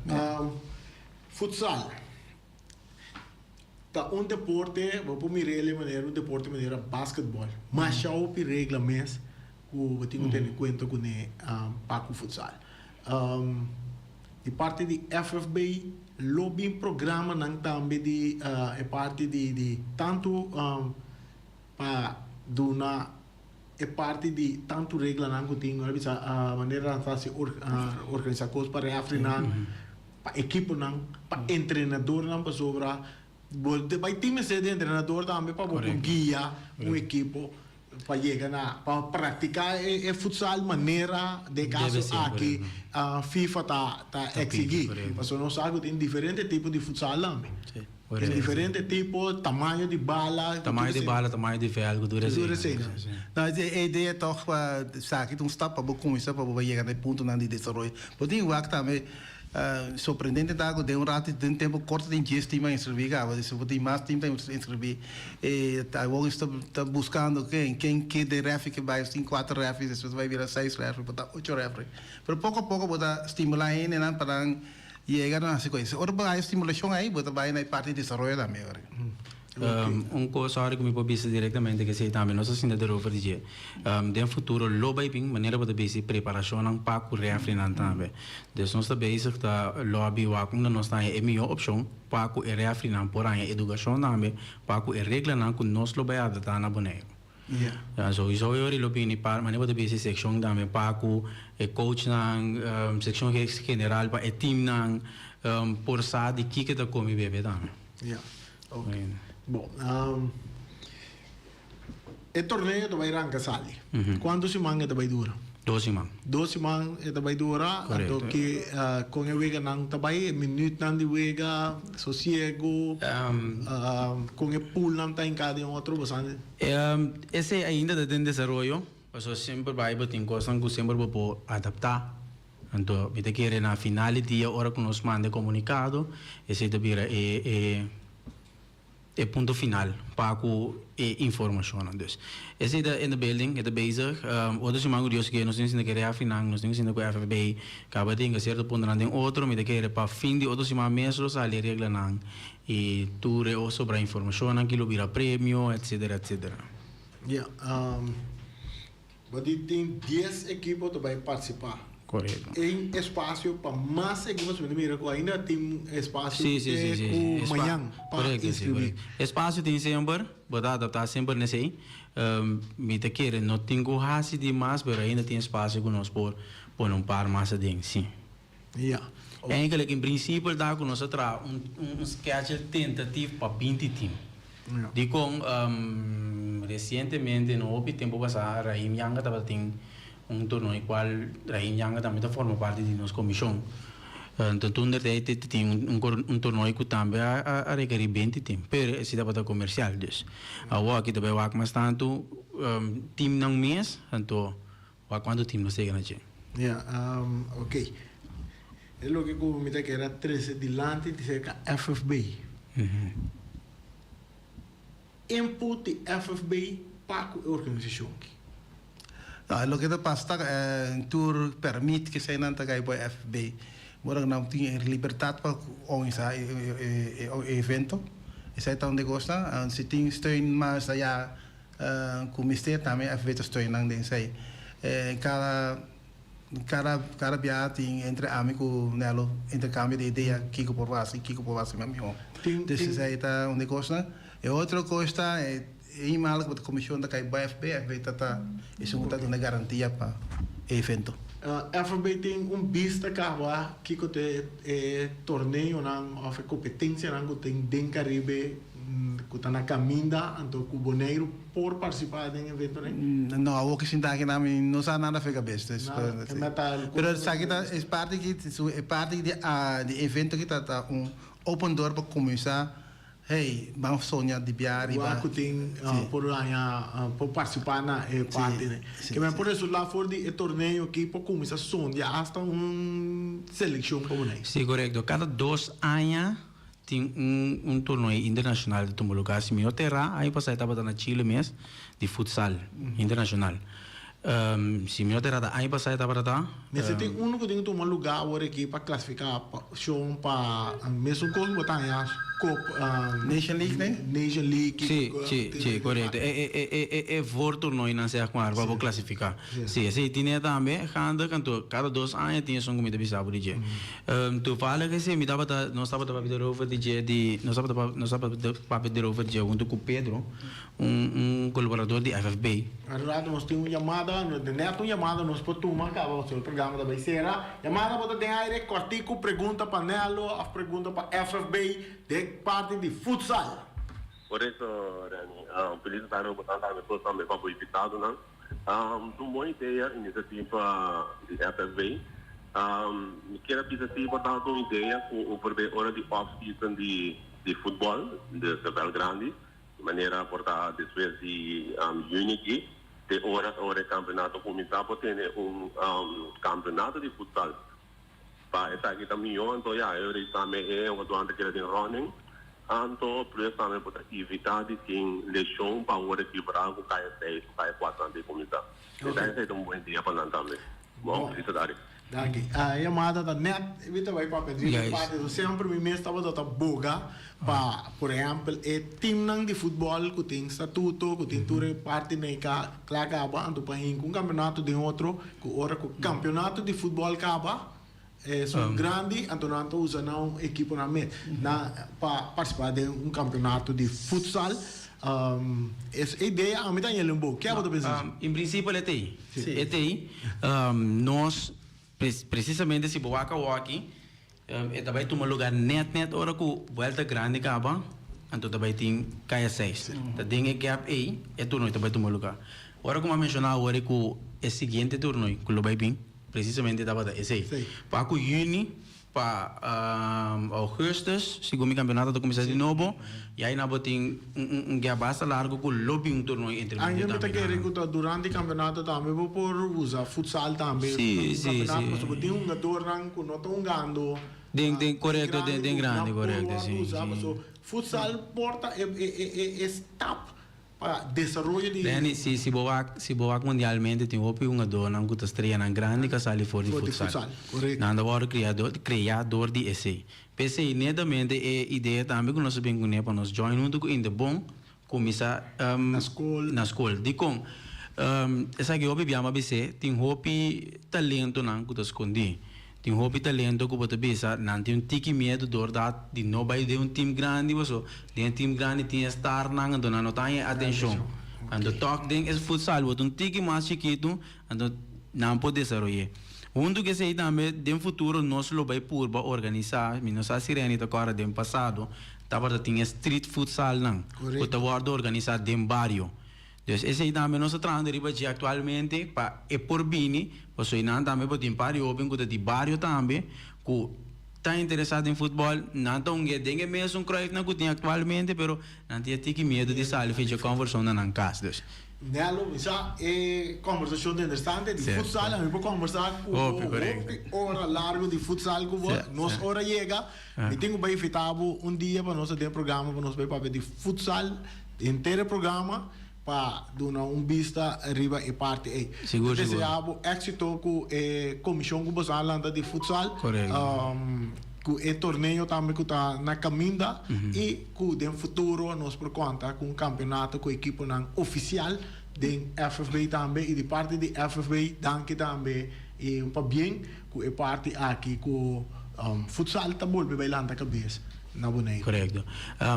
Speaker 1: Futsal. Tá deporte, vou mirar um deporte maneira basquetebol. Mas já houve regulamentos que tenho que ter em conta com o futsal. De parte de FFB, lobby programa não também de parte de tanto para donar é parte de tanto regra não que tem, a maneira de se organizar coisas para reafri não, para equipe não, para treinador não, para sobra, vai time ser de treinador também para guia equipe para chegar para praticar futsal maneira de caso aqui a FIFA tá exigir, mas nós sabemos que tem diferentes tipos de futsal também. Tem diferentes tipos, tamanho de bala,
Speaker 4: tamanho de velho, dura assim.
Speaker 5: A ideia é toch sabe que um stop para começar para chegar no ponto não de desenvolvimento. Porque tem o também surpreendente da água de rato de tempo curto de 10 times inscrever, cara, se você tem mais times inscrever, agora está buscando quem que de ref que vai tem 4 refs, você vai virar 6 refs, botar 8 refs. Pero pouco a pouco botar estimular ele não para chegar na sequência. Ora vai estimulação aí, botar vai na parte de desenvolvimento também agora.
Speaker 4: Coisa que me pode dizer diretamente que sei também nós assim da over dia de futuro loba e ping maneira para base preparação não para correr final também de nós está base da lobby wa com nós está é melhor opção para correr final por aí educação também para correr regra não com nós loba a dar na boneco so isso eu lobby ni para maneira para base section também para com coach não section general para team não por sa de que tá como bebê também
Speaker 1: okay. Bom, o torneio vai arrancar sali. Quanto semanas vai durar?
Speaker 4: 2 semanas.
Speaker 1: 2 semanas vai durar. Então que com a vega não vai minuto não de vega sossego, com a pool não tá em cada outro bastante.
Speaker 4: Esse ainda está em desenvolvimento. Mas sempre vai ter coisas que sempre vou adaptar. Então, me querer na final dia hora que nós manda comunicado, esse devia é ponto final para a informação. Esse é in the building, é the basic. Outro semana curioso que nós temos que querer afinar, nós temos que querer FFB, acaba de ter certo ponto não tem outro, me querer para fim de outro semana mesmo sair regra não e tudo é sobre a informação, aquilo vira prêmio, etc, etc.
Speaker 1: Mas tem 10 equipes que vai participar.
Speaker 4: Correto.
Speaker 1: Em espaço para mais equipes, ainda tem espaço
Speaker 4: sim.
Speaker 1: Manhã para inscrever.
Speaker 4: Espaço tem sempre, pode adaptar sempre nesse aí. Me te querer, não tenho raça de mais, mas ainda tem espaço que nós por um par mais de sim. É que em princípio dá com nós atrás schedule tentativo para 20 times. De com recentemente no tempo passado, a Yanga estava tendo torneio qual Rahim Yanga também forma parte de nossa comissão. Então, tem torneio que também a requerir 20 times, mas esse dá para comercial. Agora aqui também vai mais tanto time não mês, então quando time não chega na gente.
Speaker 1: Ok. É o que eu me que era 13 dilante de cerca FFB. Input de FFB para a organização.
Speaker 5: Lo que passa tour permite que se não tagai para FB, morang não tem liberdade para organizar evento. Esse é onde gosta. Se tem steun mais allá com o ministério também FB steun não tem sei. Cada viagem tem entre amigos nelo intercâmbio de ideia kiko por base mesmo. Desse aí tá onde gosta. E outra coisa é mal que a comissão da FB está isso não dá garantia para o evento.
Speaker 1: FB tem vista que tem torneio não of competência não tem den Caribe que está na caminda então o Boneiro por participar do evento
Speaker 5: não o que sinta aqui não sabe nada fica besta pero sabe que é parte de evento que está open door para começar. Hey, vamos sonhar de viagem.
Speaker 1: Eu tenho por participar na parte, né? Que mas por isso lá fora de torneio aqui por começar sonhar hasta seleção como né?
Speaker 4: Sim, correto. Cada 2 anos tem torneio internacional de Tumuluca. Se me terra, aí passa etapa na Chile mesmo de futsal internacional. Se me terra, aí passa etapa da.
Speaker 1: Mas tem que tem que tomar lugar agora aqui para classificar show para mesmo como botar
Speaker 5: Nation League, né?
Speaker 1: Nation League.
Speaker 4: Sim, correto. É for torneio não sei como para classificar. Sim, esse tinha também, cada 2 anos tinha só comida bisabo de dia. Tu fala que se me dava não estava para pedir over de dia de não estava para pedir over de dia junto com Pedro, colaborador de FFB.
Speaker 1: Agora nós temos chamada, neto chamada nós podemos acaba o programa da Becerra. Chamada pode ter aire cortico pergunta para Nelo, a pergunta para FFB de parte de futsal.
Speaker 6: Por isso, Rani, feliz estar no botão também para o invitado, né? Uma boa ideia, iniciativa de FFB. Quero dizer, portanto, uma ideia com a hora de off-season de futebol, de Belgrande, de maneira, portanto, desde de Unity, de hora campeonato começar a ter campeonato de futsal. Para essa aqui também, então, eu também é o doante que ele running. Então, por isso também pode evitar de ter lesão para o hora quebrar com caia 6, caia 4 antes de começar. Então, esse é um bom dia para nós também. Bom, felicidade.
Speaker 1: Daqui. A chamada da net, evita vai para pedir parte do sempre me estava da boga para, por exemplo, é time de futebol que tem estatuto, que tem toda parte nem cá, acaba ando para um campeonato de outro, que ora o campeonato de futebol acaba. São grande, então usa não equipa na met para participar de campeonato de futsal. Essa ideia a mim está em limbo. Que é o que você pensa?
Speaker 4: Em princípio é TI. Nós precisamente se boaca aqui, também toma lugar net hora que volta grande acaba, então também tem caia 6. Tem gap aí, é turno também toma lugar. Ora como mencionar agora que é seguinte turno que lo vai bem. Precisamente estava esse para o Juni para Augustus segundo o campeonato do começar de novo e aí na botin gap basta largo com lobby torneio entre
Speaker 1: ainda me quer que durante o campeonato também vou por usar futsal também campeonato mas botin jogador com não tão ganhando
Speaker 4: correto den grande correto sim
Speaker 1: futsal porta é stop para desenvolver de
Speaker 4: Dani, se boa mundialmente tem um jogador que está estreando grande que sai fora de futsal. Nada agora criador de esse. Pensei netamente é ideia também que nós bem para nós join junto com ainda bom começar na escola. De com essa que eu biama bc tem hobby talento não que está escondido. Tem hobby talento que pode pensar não tem tiki medo de não vai de time grande você de time grande tem estar não tem atenção quando toque tem esse futsal o tiki mais chiquito então não pode desenvolver que sei também no futuro nós lo vai por organizar nós a Sirene da agora do passado tava tinha street futsal não o tava organizar dem barrio. Esse aí também nós estamos de atualmente para por bini, você não também pode impar eu bem que de barrio também, que está interessado em futebol, não tão que tem mesmo croif na que tem atualmente, pero não tem que medo de sair fazer conversão na casa.
Speaker 1: Nelo, isso é conversação interessante de futsal, a gente pode conversar com hora largo de futsal com nós hora chega, e tenho bem fitado dia para nós ter programa para nós para de futsal inteiro programa para dar vista arriba e parte aí.
Speaker 4: Seguro.
Speaker 1: Desejamos êxito com a comissão que você de futsal.
Speaker 4: Correto.
Speaker 1: Com o torneio também que está na caminho e que no futuro nós por conta com um campeonato com a equipe oficial de FFB também e de parte de FFB danke também e um pouco bem com a parte aqui com futsal está bom para bailar na cabeça.
Speaker 4: Correto.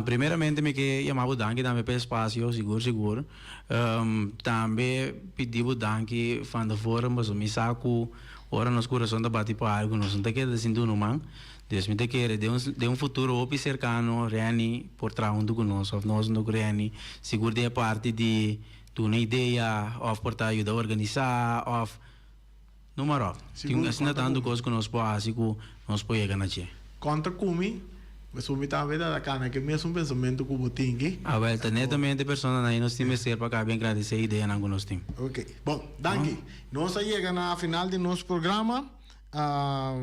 Speaker 4: Primeiramente, me que chamava danke também pelo espaço, seguro. Também pediu danke fã fora, mas me saco, ora nos coração da bate para algo, nós não te queda assim do man. Deus me te quer de um futuro opi cercano, reani por trás do conosco, nós não reani, seguro de parte de tu uma ideia, of por tá ajudar a organizar, of número. Tem assim tanto coisa que nós podemos, nós podemos ganhar.
Speaker 1: Conta comigo. Mas o meu também da cana que mesmo pensamento que eu tenho.
Speaker 4: A volta netamente pessoa aí nós temos ser para cá bem agradecer a ideia não nós temos.
Speaker 1: Ok. Bom, danke. Nós chegamos na final do nosso programa.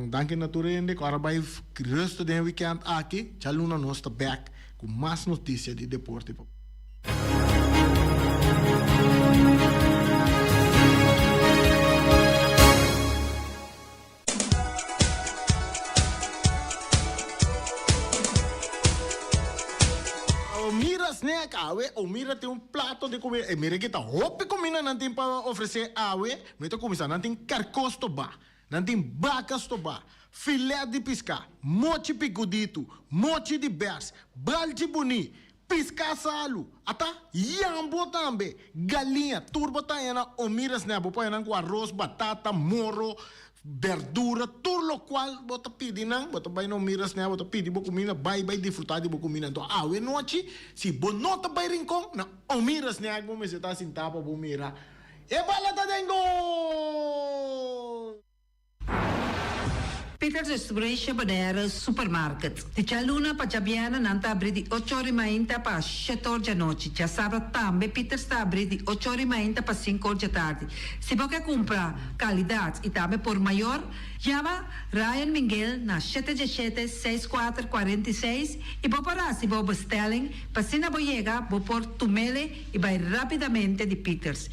Speaker 1: Danke naturalmente agora vai resto do weekend aqui. Já luna nós está back com mais notícias de deporte. o mira snack awe, o mira tem um prato de comida. E mira que tá hope comida não tem para oferecer awe, meta comida não tem carcos to ba, não tem vacas to ba, filé de pisca, mochi picudito, mochi de bers, balde boni, pisca salu, ata yambo tambe, galinha, turbo tayana, o mira snack, bo pa com arroz, batata, moro, verdura, tudo lo qual bota pedi não, bota vai não miras né, bota pedi bo comida, vai disfrutar de bo comida. Então, awe noite, se bo nota vai rincon, na o miras né, como você tá sem tapa bo mira. E bala tá dengo!
Speaker 7: Peter's Restauration Banera Supermarket. Di Cialuna pa Ciabiana nanta abri di 8 ore mainta pa 7 ore di notte. Già sabato tambe Peter sta abri di 8 ore mainta pa 5 ore di tardi. Se vuoi compra qualità e tambe por mayor, chiama Ryan Miguel na 717-6446 e può parare se vuoi bestelling pa sina boyega bo por tumele e vai rapidamente di Peters.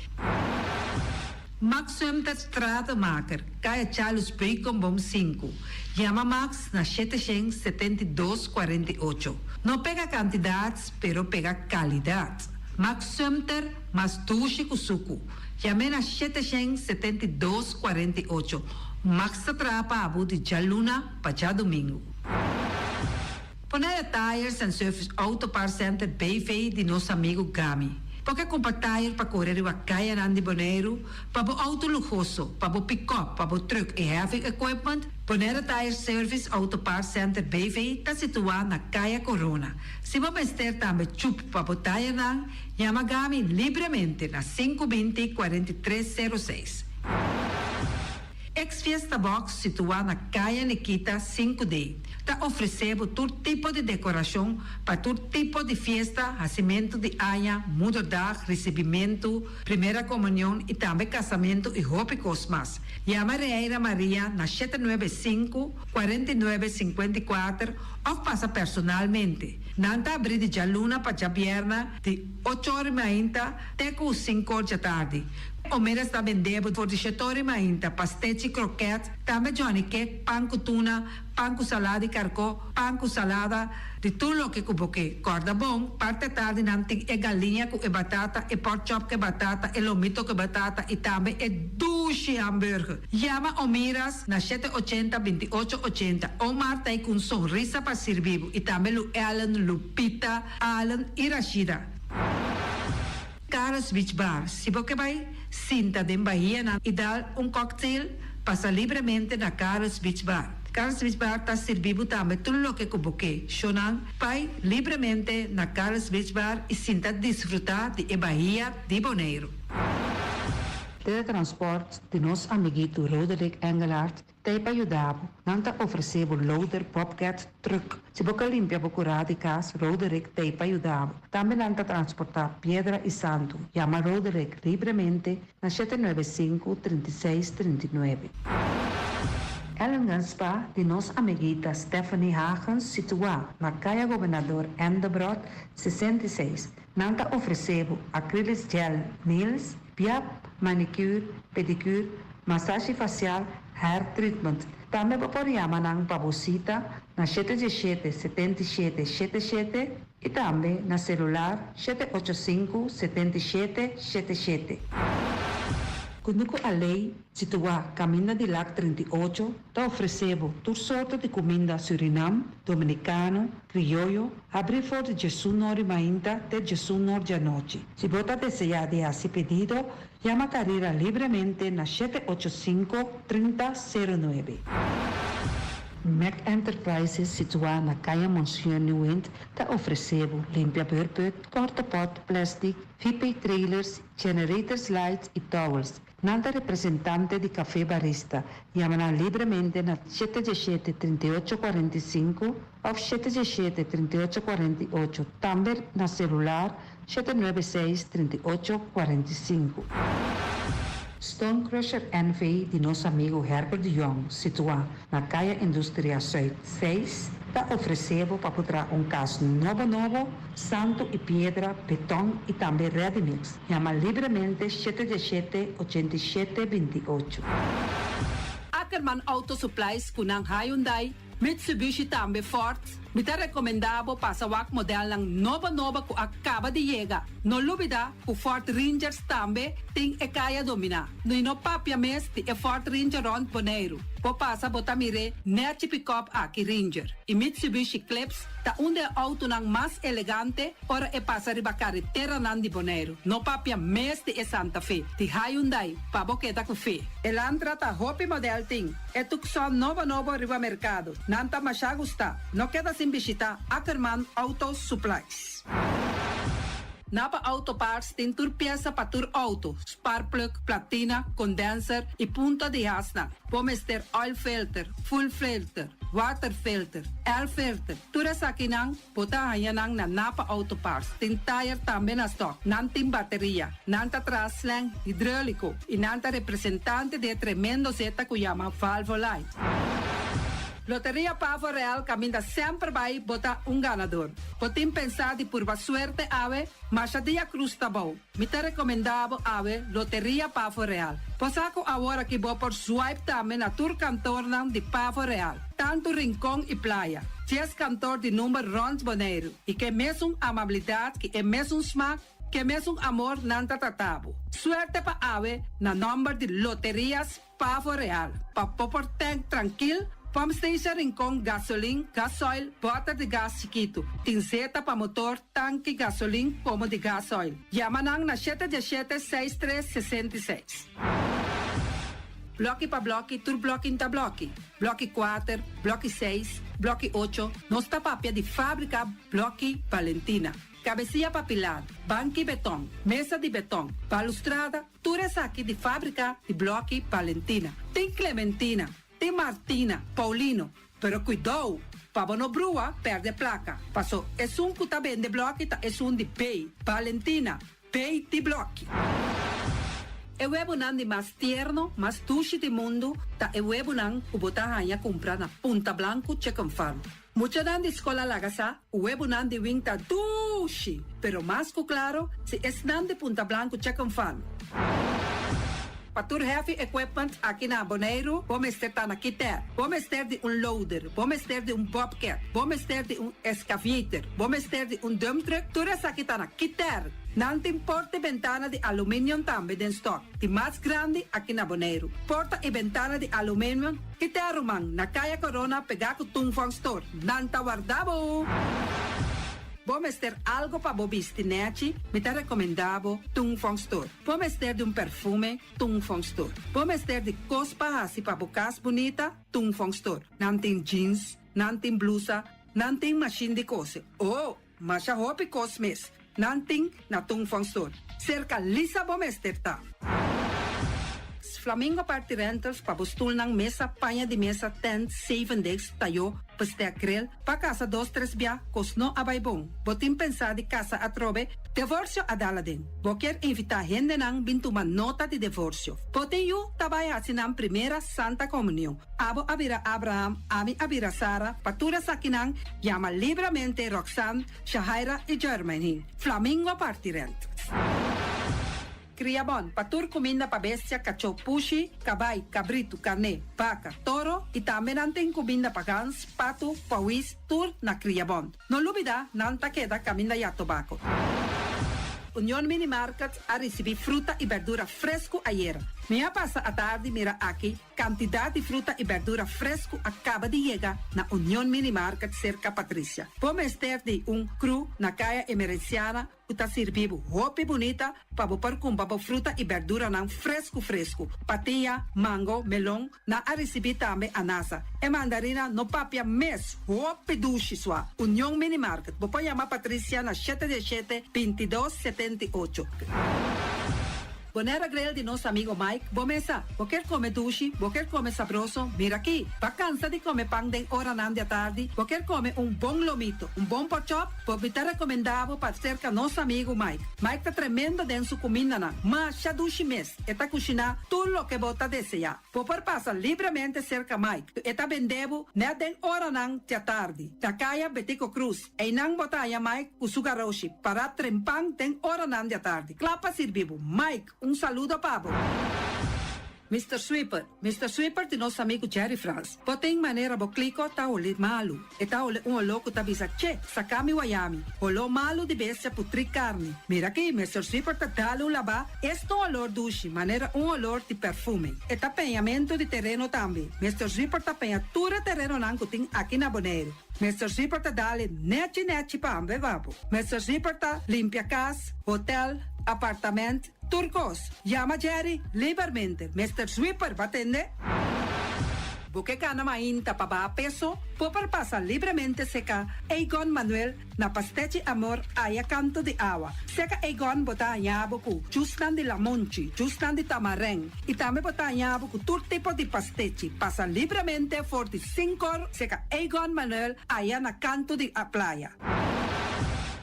Speaker 7: Max Sumter Stratenmaker, Kaya Charles Bacon Bom 5. Llama Max na 772-48. No pega cantidades, pero pega calidad. Max Sumter, mas tushi kusuku. Llame na 772-48. Max Trapa Abu de Jaluna, Pacha Domingo. Ponere Tires and Service Auto Parts Center BV de nosso amigo Gami. Porque compra tire para correr a caia Nandi Boneiro, para o auto luxuoso, para o pick-up, para o truck e heavy equipment, Bonera Tire Service Auto Parts Center BV está situado na Caia Corona. Se você ter também chup para o tire não, chama Gami livremente na 520-4306. Ex-Fiesta Box, situada na Caia Nikita 5D, está oferecendo todo tipo de decoração para todo tipo de festa, nascimento de aia, mudança, recebimento, primeira comunhão e também casamento e roupas mais. Chama Reira Maria na 795-4954 ou passa personalmente. Nanta abrir de Jaluna para Jabierna de 8h30 até 5h da tarde. O mera está vendendo por 17h30 pastéis e croquetes, também Johnny Cake, pão com tuna, pão com salada e carcó, pão com salada, de tudo o que cuboque. Corda bom, parte tarde nanti é galinha com batata, e pork chop com batata, e lomito com batata, e também é duche hambúrguer. Chama o Miras na 780-2880, ou Marta aí com sorriso para servir, e também o Ellen, Lupita, Alan e Rashida. Carlos Beach Bar, se você vai sinta de Bahia e dar cocktail, passa livremente na Carlos Beach Bar. Carlos Beach Bar está servindo também tudo o que cuboque. Shonan, vai livremente na Carlos Beach Bar e sinta desfrutar de Bahia de Boneiro. Teletransport de nosso amiguito Roderick Engelhardt tem para ajudar. Não está oferecendo loader, bobcat, truck. Se você limpia a curada de casa, Roderick tem para ajudar. Também não está transportar pedra e santo. Chama Roderick livremente na 795-3639. Ellen Ganspa, de nossa amiguita Stephanie Hagens, situada na Caia Governador Endebrot 66. Não está oferecendo acrylic gel, nails, piap, manicure, pedicure, massagem facial, hair treatment. Também pode chamar ng pabosita na 777-7777 e também na celular 785-7777. Quando a lei situada Caminho de Lac 38 está oferecendo toda sorte de comida Suriname, dominicano, criollo, abrir for de 19h30 até 19h da noite. Se você desejar de fazer pedido, chama a carreira livremente na 785-3009. Mac Enterprises, situada na Caia Monsieur Nieuwend, está oferecendo limpia burput, porta-pot, plástico, VP trailers, generators lights e towels. Nada representante de café barista. Chama livremente na 717-3845 ou 717-3848. Também na celular 796-3845. Stone Crusher NV de nosso amigo Herbert de Jong, situado na Caia Indústria Zuid 6, está oferecendo para poder caso novo, santo e pedra, betão e também ready-mix. Chama livremente 717-8728.
Speaker 8: Ackerman Auto Supplies kunang Hyundai, Mitsubishi tambe Ford,
Speaker 7: Mita recomendabo pasawak model ng nova ku acaba de llegar. No lubida ku Ford Rangers tambe ting e kaya domina. No ino papia mes ti e Ford Ranger on Bonaire. Po pasa botamire net pick-up aki Ranger. I Mitsubishi Eclipse ta unde auto nang mas elegante ora e pasa riba carretera nan di Bonaire. No papia mes ti e Santa Fe. Ti Hyundai pa boketa ku fe. Elantra ta hopi model ting. E tukson novo riba mercado. Nanta masya gusta. No queda sin visita Ackerman Auto Supplies. Napa Auto Parts tem tur pieza para tur auto, spark plug, platina, condenser e punta de asna. Pommes ter oil filter, full filter, water filter, air filter. Tura sa kinang, puta hayanang na Napa Auto Parts. Tem tire tambe na stock, nanting bateria, nanta traslang hidráulico e nanta representante de tremendo zeta kuyama Valvoline. Loteria Pavo Real caminha sempre vai botar ganador. Potem pensar de por suerte ave, mas a dia cruz tá bom. Me te recomendava ave Loteria Pavo Real. Posaco agora que vou por swipe também na tour cantor de Pavo Real. Tanto Rincón e Playa. Ties cantor de número Rons Bonaire. E que mesmo amabilidade, que é mesmo smaak, que mesmo amor nanta tatabo. Suerte pa ave na number de Loterias Pavo Real. Pa popor tank tranquil. Pump station Rincón, gasolina, gasoil, bota de gás chiquito. Tinzeta para motor, tanque, gasolina, como de gasoil. Yamanang na 717-6366. Bloque para bloque, tur bloque inta bloque. Bloque 4, bloque 6, bloque 8. Nossa papia de fábrica, bloque Valentina. Cabecilla papilada, banco e betão, mesa de betão, balustrada, tudo isso aqui de fábrica de bloque Valentina. Tem Clementina. Tem Martina, Paulino, pero cuidado, para não brua, perde placa. Passou, é que tá bem de bloco, é de pay. Valentina, pay de bloco. É o webunan de mais tierno, mais tushi do mundo, tá é o webunan que botar a comprar na Punta Blanco, Chicken Farm. Mucha dan de escola lagasa, o webunan de wing tá tushi, pero mais que claro, se é nan de Punta Blanco, Chicken Farm. Patur heavy equipment aqui na Bonaire, vamos ter na Kiter, vamos ter de loader, vamos ter de bobcat, vamos ter de excavator, vamos ter de dump truck, tudo isso aqui tá na Kiter. Não tem porta e ventana de alumínio também em stock. De mais grande aqui na Bonaire. Porta e ventana de alumínio, Kiter Roman, na Caia Corona, pegar com Tungfang Store. Não tá guardado. Vamos ter algo para bobistinete, me te recomendavo Tungfang Store. Vamos ter de perfume, Tungfang Store. Vamos ter de cospa assim para bocas bonita, Tungfang Store. Não tem jeans, não tem blusa, não tem machine de cose. Oh, mas a roupa cosmes, não tem na Tungfang Store. Cerca lisa vamos ter tá. Flamingo Party Rentals para postul ng mesa, panha de mesa, tent, 7 days, tayo, paste grill, pa casa 2-3 bia, kosno abay bong. Botin pensa di casa atrobe, divorcio adala din. Boker invita gente nang bintuman nota de divorcio. Poten yu tabay asin ang primera Santa Comunión. Abo abira Abraham, ami abira Sara, patura sa kinang, llama libremente Roxanne, Shahaira y Germany. Flamingo Party Rentals. Criabon, patur comida para bestia, cachorro, pushi, cabay, cabrito, carne, vaca, toro e também tem comida para gans, pato, pauis, tur na Criabon. Não lubida, nanta queda caminda ya tobacco. Union Mini Market a receber fruta e verdura fresco ayer. Minha passa a tarde mira aqui, quantidade de fruta e verdura fresco acaba de chegar na Union Mini Market cerca Patrícia. Vamos ter de cru na caia emergenciana, que está servindo roupa bonita para bopar com babo fruta e verdura não fresco. Patinha, mango, melão, na a receber também anasa. E mandarina no papia mes, roupa duche sua. Union Mini Market. Vou chamar Patrícia na 717-2278. Bonera Grill de nosso amigo Mike. Bomesa, quer comer duche, quer comer sabroso, mira aqui. Vacança de comer pão de hora nan de tarde, quer comer bom lomito, bom porchop, vou te recomendava para cerca nosso amigo Mike. Mike tá tremendo dentro sua comida na, mas já duche mes, eta cozinhar tudo o que bota desejar. Vou passar livremente cerca Mike, eta vendebo, né den hora nan de tarde. Da caia Betico Cruz, e nang botaya Mike, o sugaroshi, para trempang den hora nan de tarde. Clapa servibo, Mike, saludo, Pablo. Mr. Sweeper de nosso amigo Jerry Franz. Potém maneira boclico tá olhe malu. E tá olhe louco tá bisa che, sacami wayami. Olo malu de bestia putri carne. Mira aqui, Mr. Sweeper tá dalo laba. Esto olor dushi, maneira olor de perfume. E tá penhamento de terreno também. Mr. Sweeper tá penhatura terreno nanco tem aqui na Bonaire. Mr. Sweeper tá dale neti pa ambe vapo. Mr. Sweeper tá limpia casa, hotel, apartamento, turcos. Llama Jerry livremente. Mr. Sweeper, va atender? Buque cana mainta pa ba peso, popar pasa livremente seca Egon Manuel na pastete amor aya canto de agua. Seca Egon bota nyabuku, justan de la monchi, justan de tamareng. E também bota nyabuku tur tipo de pastete. Pasa livremente 45 seca Egon Manuel aya na canto de a playa.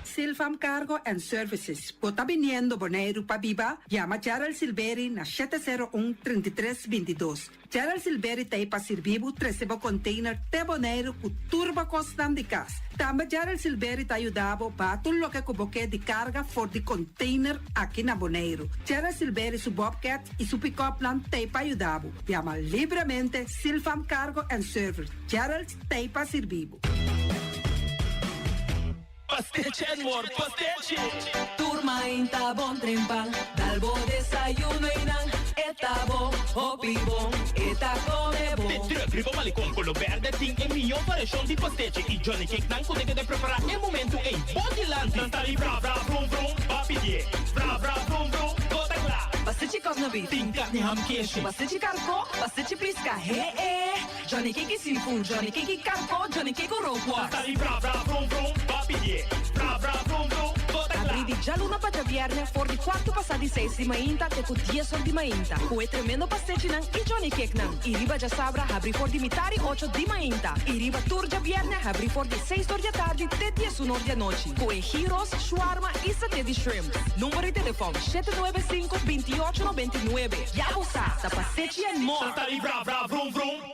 Speaker 7: Silfam Cargo and Services. Bota viniendo Bonaire pa Biba, llama Gerald Silveri na 701-3322. Gerald Silveri tem pa servibo 13 container te Bonaire ku turba costan de cas. Também Gerald Silveri te ajudava pa tudo lo que cuboque de carga for de container aqui na Bonaire. Gerald Silveri su Bobcat e su pick-up plan te pa ajudava. Llama livremente Silfam Cargo and Services. Gerald te pa servibo.
Speaker 8: Pastiche, amor, pastiche.
Speaker 9: Turma inta bon trimpal, dalbo desayuno inan, eta bo, hopi bon, eta come bon.
Speaker 8: Te tribo malicom con lo verde, ting e mio variação de pastiche. E Johnny Cake não consegue de preparar em momento em Bodyland. Nanta li bra bra brum brum, papier, bra bra brum brum, toda clara.
Speaker 9: Pastiche cosna beef,
Speaker 8: Ting carne ham queijo.
Speaker 9: pastiche carco, pastiche pisca, Johnny Cake seafood, Johnny Cake carco, Johnny Cake roquas.
Speaker 8: Nanta li bra bra brum brum, papier, bra bra brum brum, toda clara.
Speaker 9: Abri di già luna pa Javierne, for di quarto passati 6 di mainta, te cu 10 ore di mainta. Cu e tremendo pastiche nan, e Johnny Cake nan. I riba già sabra, abri for di mitari 8 di mainta. I riba tour Javierne, abri for di 6 ore di tardi, te 10 ore di noci. Cu e gyros, shawarma e satè di shrimp. Numero di telefono 795-2899. Ya usa, da pastiche and more.
Speaker 8: Nanta li bra bra brum brum.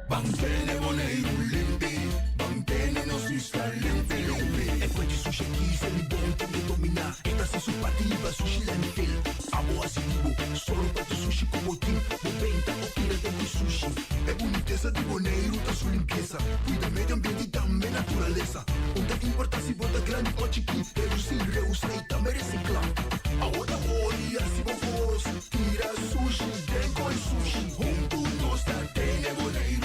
Speaker 10: Bangkene Bonaire limpi, bangkene nos vista limpi. E poi ci sushi chi se li buon che domina. E questa su pativa sushi lentil. Amo asitivo, solo per sushi como team. Moventa o pira de sushi. E boniteza de Bonaire tá su limpieza. Cuida medio ambiente e também naturaleza. Onde importa se bota grande ou chiquinho. Reduzir, reusar e também reciclar. Agora olha se vos tira sushi, vem com sushi. Junto nós tá tem Bonaire.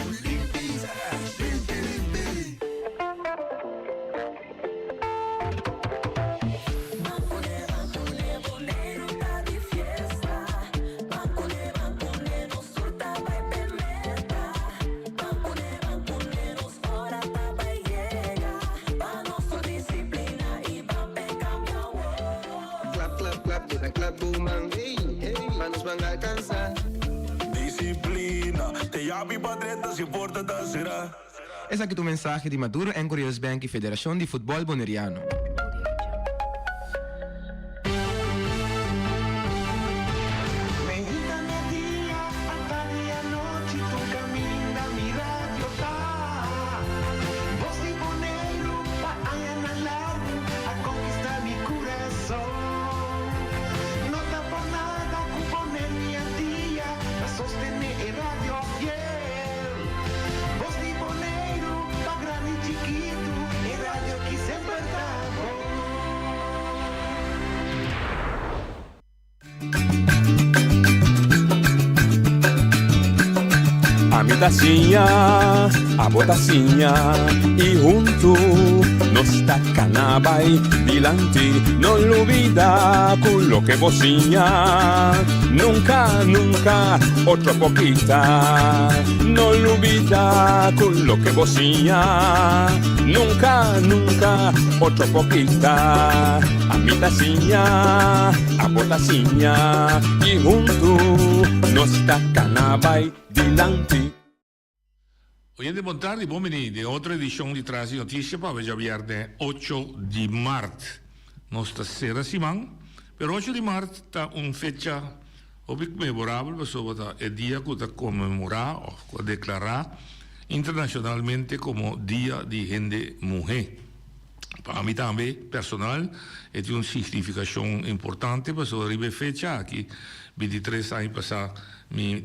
Speaker 11: Disciplina, te llamo padreta, se importa da será.
Speaker 12: Essa aqui é o mensagem de Maduro em Curious Bank e Federação de Futebol Boneriano.
Speaker 13: Tacinha, a botacinha e junto nos tacanabay dilante, no olvida quello que vocinha, nunca, nunca, otra poquita, no olvida quello que vocinha, nunca, nunca, otra poquita, a mi tacinha, a botacinha y junto nos tacanabay dilante.
Speaker 14: Oyente, buon tardi, buon di otra edición de Trasi Noticias para el viernes 8 de marzo. Nostra sera Simán, pero 8 de marzo está una fecha memorable, sobre el día que está conmemorado o declarado internacionalmente como Día de Gente Mujer. Para mim também, personal, é de uma significação importante, porque eu arrivei fecha aqui, 23 anos passar, minha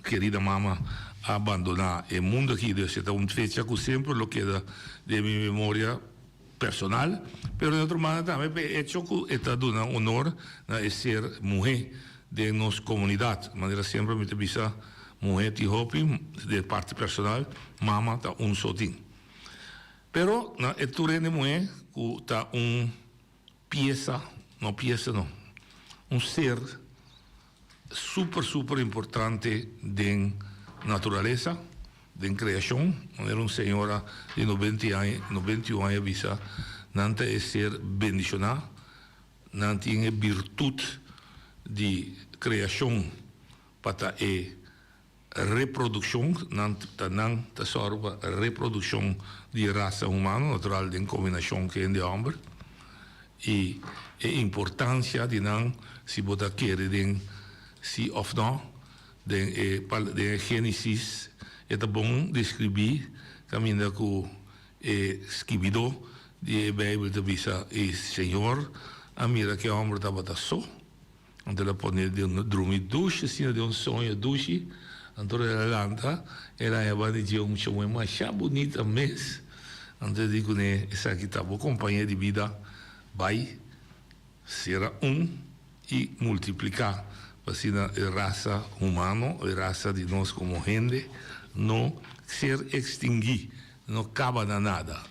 Speaker 14: querida mama abandonar o mundo aqui, então é uma fecha que sempre lo queda de minha memória personal, mas de outra maneira também é que está dando honor a ser mulher de nossa comunidade, de maneira sempre me bisa mulher de hopi, de parte personal, mama está sozinho. Pero na eturene mulher está peça, não, ser super importante de natureza, de criação. Era uma senhora de 91 anos, bisa, não é ser bendicionada, não tem virtude de criação para reprodução, não sorva reprodução de raça humana, natural de combinação que é de homem, e a importância de não se botar querer se of não, de Gênesis, é bom descrever, caminho que escribido de Bíblia de bisa, e Senhor, a mira que o homem estava só, onde ela pode dormir duche, se de sonho duche, então ela lanta, ela é uma de um chão mais bonita mesmo. Então eu digo, né, essa aqui tá boa companhia de vida, vai ser e multiplicar, para assim a raça humana, a raça de nós como gente, não ser extinguir, não acaba na nada.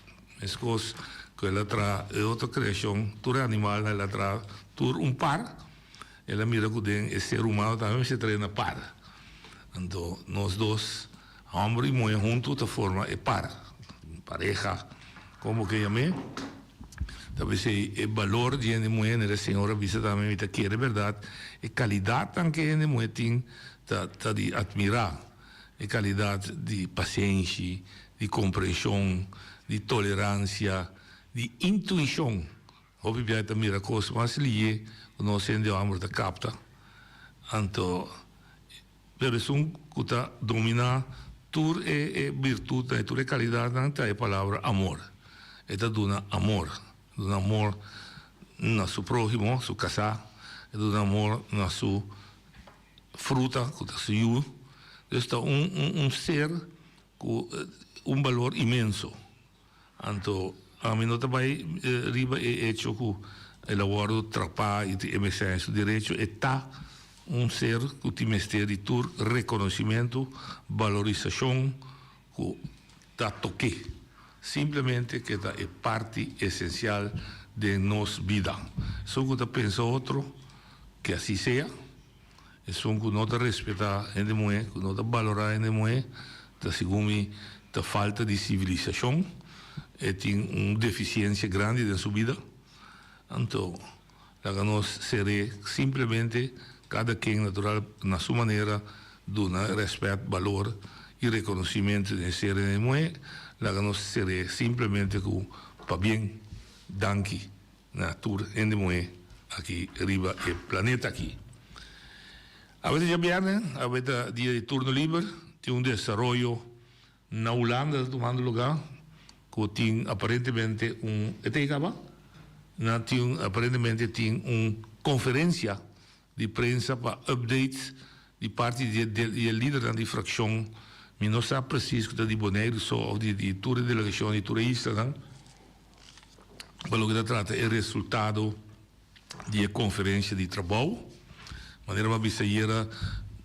Speaker 14: As coisas que ela traz, é outra criação, todo animal ela traz, todo par, ela mira que o ser humano também se treina par. Então, nós dois, homem e mulher juntos, de forma pareja, como que chamei? Talvez o valor de uma mulher, a senhora visa também, que é verdade, a qualidade que uma mulher tem, está de admirar, a qualidade de paciência, de compreensão, de tolerância, de intuição. Obviamente, também a coisa mais ligeira, nós sendo homem da capta. Então, pero es que está dominar toda virtude, toda qualidade, não é a palavra amor. Está dando amor na seu próximo, seu casar, é dando amor na sua fruta, que está saindo. Está ser com um valor imenso. Então, a mim não vai riba é hecho que el abordo trapa e MSS direito está ser que tem de tur reconhecimento, valorização que está toque, simplesmente que é parte essencial de nossa vida. Só que pensa outro que assim seja, é só que não respeitar a mulher, que não valorar a mulher, está segundo a falta de civilização, e tem uma deficiência grande na sua vida. Então, nós seremos simplesmente cada quem natural na sua maneira dona respeito, valor e reconhecimento de ser de mulher, nós seremos simplesmente com para bem, danke, natura de mulher aqui arriba o planeta aqui. A vez de viernes, a vez dia de turno livre, tem um desenvolvimento na Holanda tomando lugar, que tem aparentemente aparentemente tem uma conferência de prensa para updates de parte do líder da fração, mas não sabe preciso que está de Bonaire ou de toda a delegação de turistas, para o que trata é o resultado da conferência de trabalho, maneira uma saíra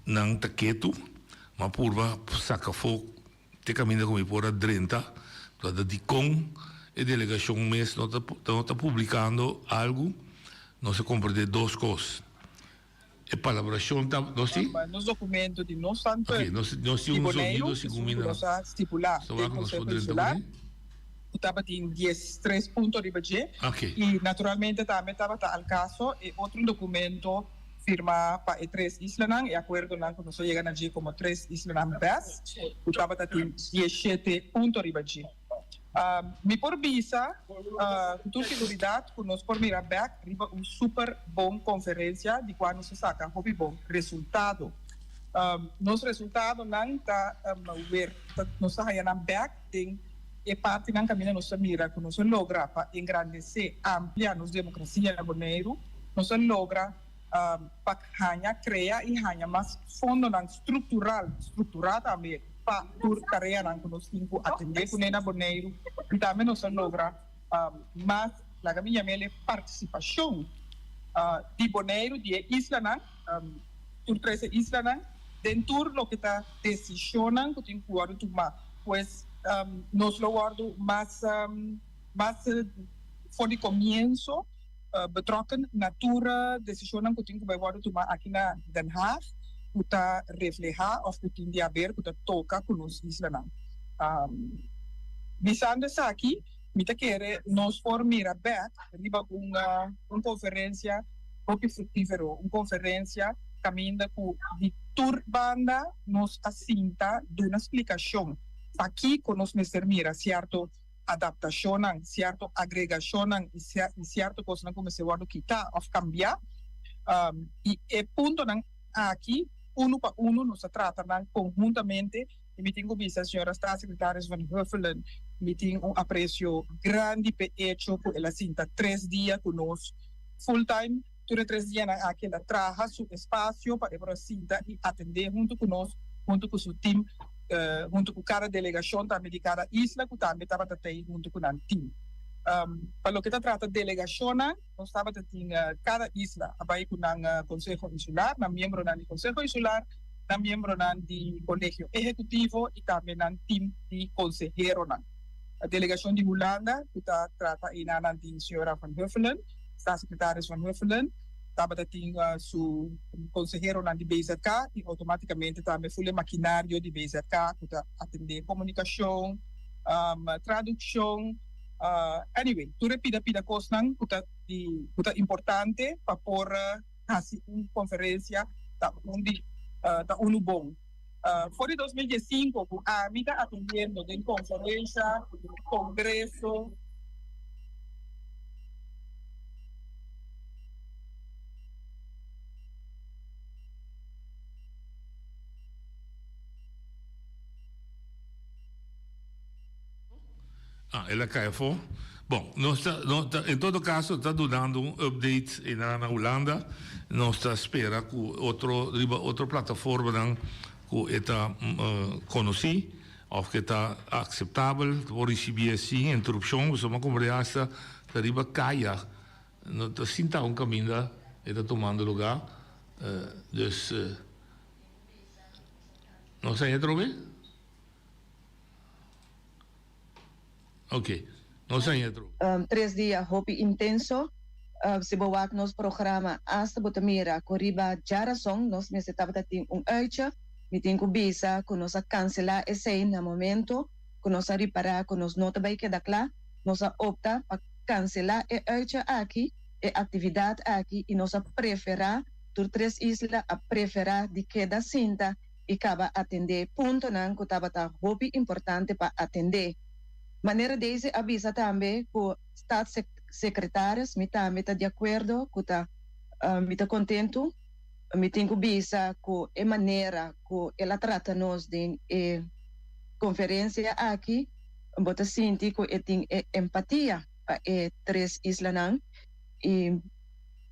Speaker 14: não está quieto, mas por saca fogo, te caminha como por 30, para de com a delegação mês não está publicando algo, não se compreende duas coisas. A palabração está, não sei?
Speaker 15: Nos documentos de nós tanto
Speaker 14: nós tínhamos ouvido segundo
Speaker 15: estipular o Conselho Insular, estava em 13 pontos de budget, e naturalmente também estava ao caso e outro documento firma para 3 islas, e acordo que nós chegamos aqui como 3 islas best, estava em 17 pontos de budget. Mi por visa, com seguridade, que nós por mirar back, riba uma super boa conferência de quando se saca um bom resultado. Nosso resultado não está ver, nós está aí na back tem e parte ng camino nossa mira que nos logra para engrandecer, ampliar nos democracia na Bonaire, nos logra para criar e hanya mais fundo estrutural também para tur carreira nang nos cinco atender com na Bonaire e também nos logra mais la caminha mele participação de Bonaire de isla nang tur 13 isla nang dentro lo que está decisionando que tem que tomar pues nos lo guardo más voor die comienzo betrokken natura decisionen que tem que guardo tomar aqui na Den Haag kuta reflejar of kutin dia ber kuta toca com nos isla nang bisando sa aqui mita querer nos formir back riba uma conferência hopi frutífero uma conferência caminda com de tour banda nos assinta de uma explicação aqui com nos mira certo adaptação, certo agregação e certo coisa como se guarda quitar ou cambiar e ponto aqui uno para uno nos trata conjuntamente e me tenho visto a senhora staatssecretária van Huffelen me tenho aprecio grande pe hecho que ela sinta 3 dias conosco full time durante 3 dias aqui ela traga seu espaço para ela sinta e atender junto conosco junto com seu time junto com cada delegação também de cada isla que também estava junto com o time. Para o que trata de delegação, nós estava cada isla vai com o Conselho Insular, na membro do Conselho Insular, na membro do Colégio Executivo e também no time de conselheiro. A delegação de Holanda, que trata de senhora Van Huffelen, staatssecretária Van Huffelen, estava su consejero na de BZK e automaticamente também foi o maquinário de BZK que atender comunicação, tradução, anyway, tudo pida coisa que é importante para pôr assim uma conferência da UNO bom. Foi em 2015 a amiga atendendo de conferência, congresso.
Speaker 14: Ela cai fora. Bom, em todo caso, está dando um update na Holanda. Nós está espera que outra plataforma que está conhecida, ou que está aceitável, por receber sim interrupção, mas uma conversa que riba caia. Não está sinta caminho, está tomando lugar. Dus, não sei, trobe? Ok, não sei, trobe.
Speaker 16: 3 dias, hopi intenso. Se bawak nos programa hasta botamira koriba jarasong nos necesitava ter uitje meeting com bisa com nos cancelar esse na momento com nos reparar com nos nota vai que dacla nos opta para cancelar e uitje aqui e atividade aqui e nos preferar tur 3 islas a preferar de queda cinta e acaba atender ponto nan que estava hopi importante para atender maneira desse avisa também que staatssecretários me tá de acordo que me tá contento me tenho visa que é maneira que ela trata nos de conferência aqui bota sinti que tem empatia para 3 islas e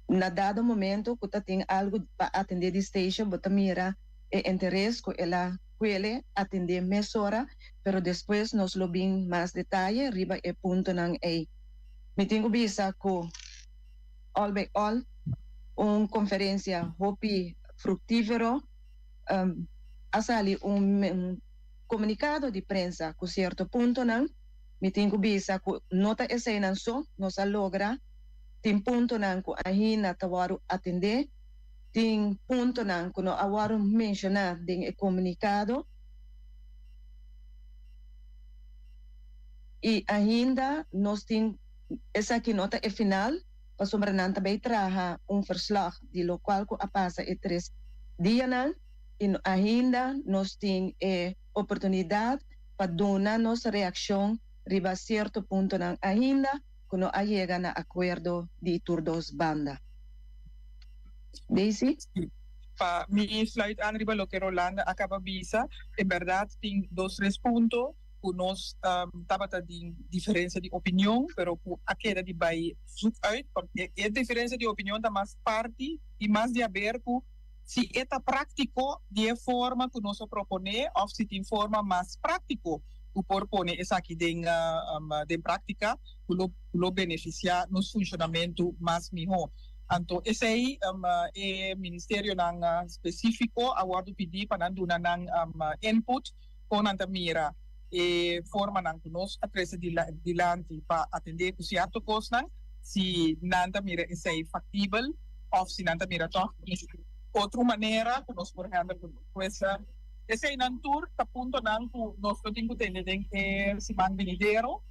Speaker 16: na dado momento que tem algo para atender de station bota mira interesse que ela puede atender mesora pero depois nos lo bin mais detalhe riba ponto nang me tenho visa que all by all conferência hopi fructífero a sali comunicado de prensa com certo ponto não me tenho visa que nota essa não só nos logra tem ponto não que a hina tawaru atender tem ponto não que no awaru mencionar de comunicado e ainda nós tem essa aqui nota é final para sombrenan também traga verslag de lo qual que passa 3 dias e ainda nós tem oportunidade para dar nossa reação riba certo ponto ainda que não chega na acordo de todas bandas. Daisy?
Speaker 15: Para mi slide arriba lo que Rolanda acaba visa, en verdad tem 2-3 puntos nós tabata de diferença de opinião, pero a queda de vai zoek uit, porque a diferença de opinião da mais parte e mais de aberto se é prático de forma que nós propõe ou se tem forma mais prático o propõe essa aqui de prática lo beneficiar no funcionamento mais melhor. Então, esse aí é ministério específico, agora pedir para dar input com a mira e forma que nós atrasa dilante para atender com certo custo, se nanta mira esse aí factível ou se nanta mira outra maneira que nós podemos com essa esse aí não tour tá ponto não nós temos que ter se mandineiro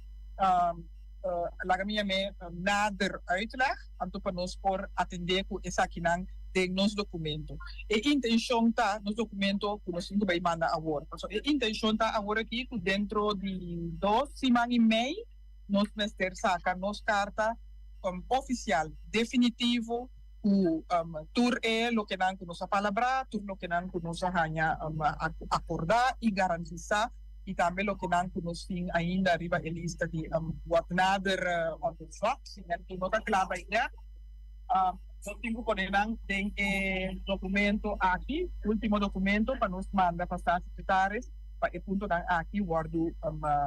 Speaker 15: laga minha me nader uitleg anto para nós por atender com essa aqui não de nos documento e intenção tá nos documento que nós temos que mandar agora so a intenção tá agora aqui dentro de 2 semanas e meia nós vamos ter saca nos carta oficial definitivo o tour é lo que não nos palavra tour lo que não nos hanya acordar e garantizar e também o que não nos tem ainda arriba a lista de what another on the swap se não está clara ainda eu tenho que poner tem documento aqui último documento para nos mandar para os secretários para o ponto aqui guardo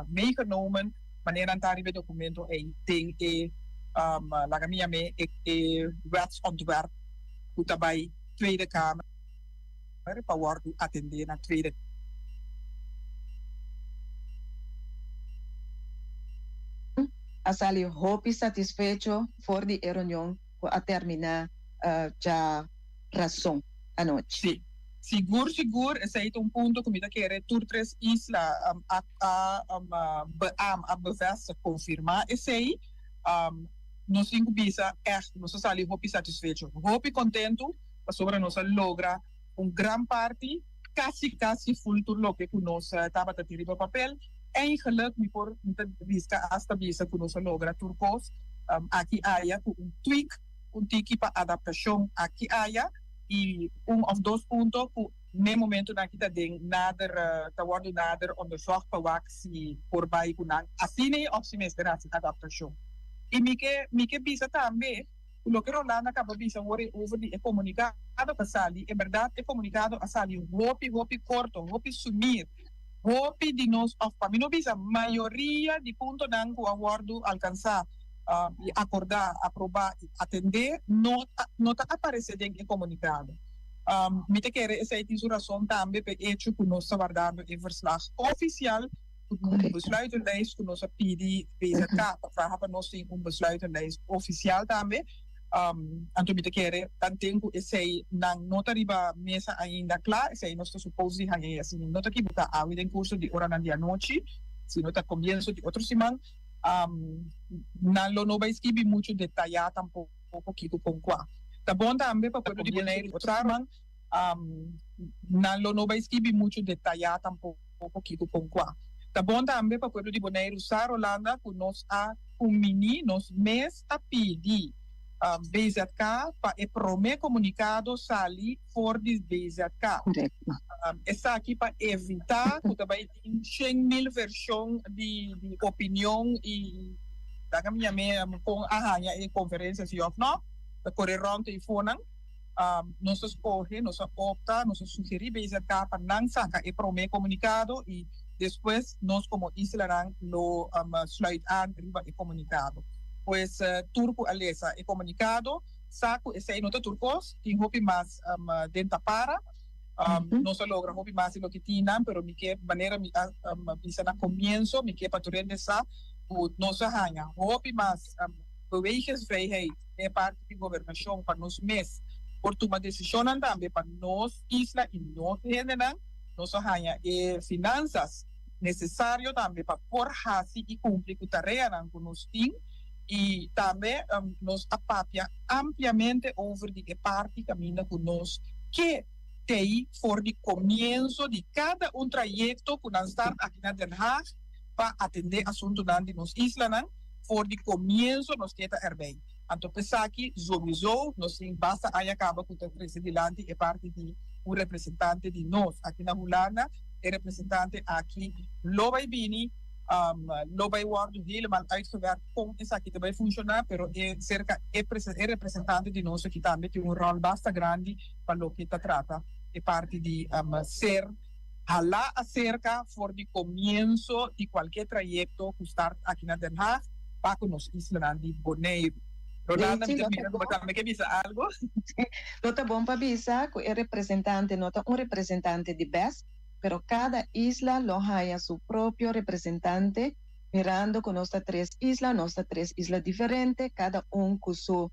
Speaker 15: meegenomen wanneer aan daar documento tem laga minha me wetsontwerp moet daarbij Tweede Kamer para worden atender na Tweede
Speaker 16: Asali hopi satisfecho for di reunião a terminar já razão à noite.
Speaker 15: Sim. Seguro, esse aí é ponto que me dá que é Tour 3 Isla a bevesta confirmar. Esse aí, nós temos que nós salimos hopi satisfeito, hopi contento, para sobre nós logra grande parte, quase full tour lo que nós estava a tirar o papel. Eigenlijk por vista hasta vista que nós logra turcos aqui há tweak tiki para adaptação aqui há e of 2 pontos no momento na kita den nader taward nader onderzocht para wax por bai kunang assim of semestre assim adaptação e me que bisa também o que Rolanda acaba bisa over de comunicado para sali é verdade é comunicado a sali hopi corto hopi sumir hopi de nós para mim não bisa maioria de ponto não que o acordo alcançar e acordar, aprovar, atender, não está aparecendo em comunicado. Me te quer essa razão também para hecho que nós guardando em verslag oficial, besluitenlijst que nós pedi BZK para nós ter besluitenlijst oficial também. Então me te quer tanto esse não está riba mesa ainda claro, esse nós está suposto de assim não está aqui botar a vida em curso de hora na dia noite, se não está começo de outra semana. Não vai escrever muito detalhado tampoco pouquinho com quá. Tá bom também para poder dizer outra man não vai escrever muito detalhado tampoco pouquinho com quá. Tá bom também para poder dizer usar Rolanda que nós mini nós mês a pedir BZK para prometer comunicado sali for this BZK. Essa aqui para evitar que também tem 100.000 versões de opinião e da minha com a conferência se não da correr round e fonan nós escolhe nós opta nós sugerir BZK para não sacar e prometer comunicado e depois nós como islarang lo slide an riba e comunicado. Pues turco alesa e comunicado saco esse nota turcos tem hopi mais denta para não se logra hopi mais lo que tinham pero me que maneira bisa na comienzo me que para essa o nossa ranha hopi mais bewegingsvrijheid é parte da governação para nos mes por tomar decisão também para nós isla e nós generan nossa ranha e finanças necessário também para por hasi e cumprir com tarefa que nós temos e também nos apapia ampliamente over de parte caminho conosco que tem for de começo de cada trajeto que nós estamos aqui na Den Haag para atender assunto de nos isla for de começo nós temos erbij. Então pensar que sowieso nós tem basta aí acaba com o presidente e parte de representante de nós aqui na Holanda e representante aqui, Lobai Bini, Lobai wordt helemaal uitgewerkt om is aqui também funcionar, pero é representante de nós que também tem rol bastante grande para o que está trata, é parte de ser hablar acerca por el comienzo de cualquier trayecto que está aquí en Den Haag para con los islas de Bonaire. Rolanda, me que visa algo?
Speaker 16: Nota bom para visa que el representante, nota un representante de BES, pero cada isla lo haya su propio representante, mirando con nuestras tres islas diferentes, cada uno con su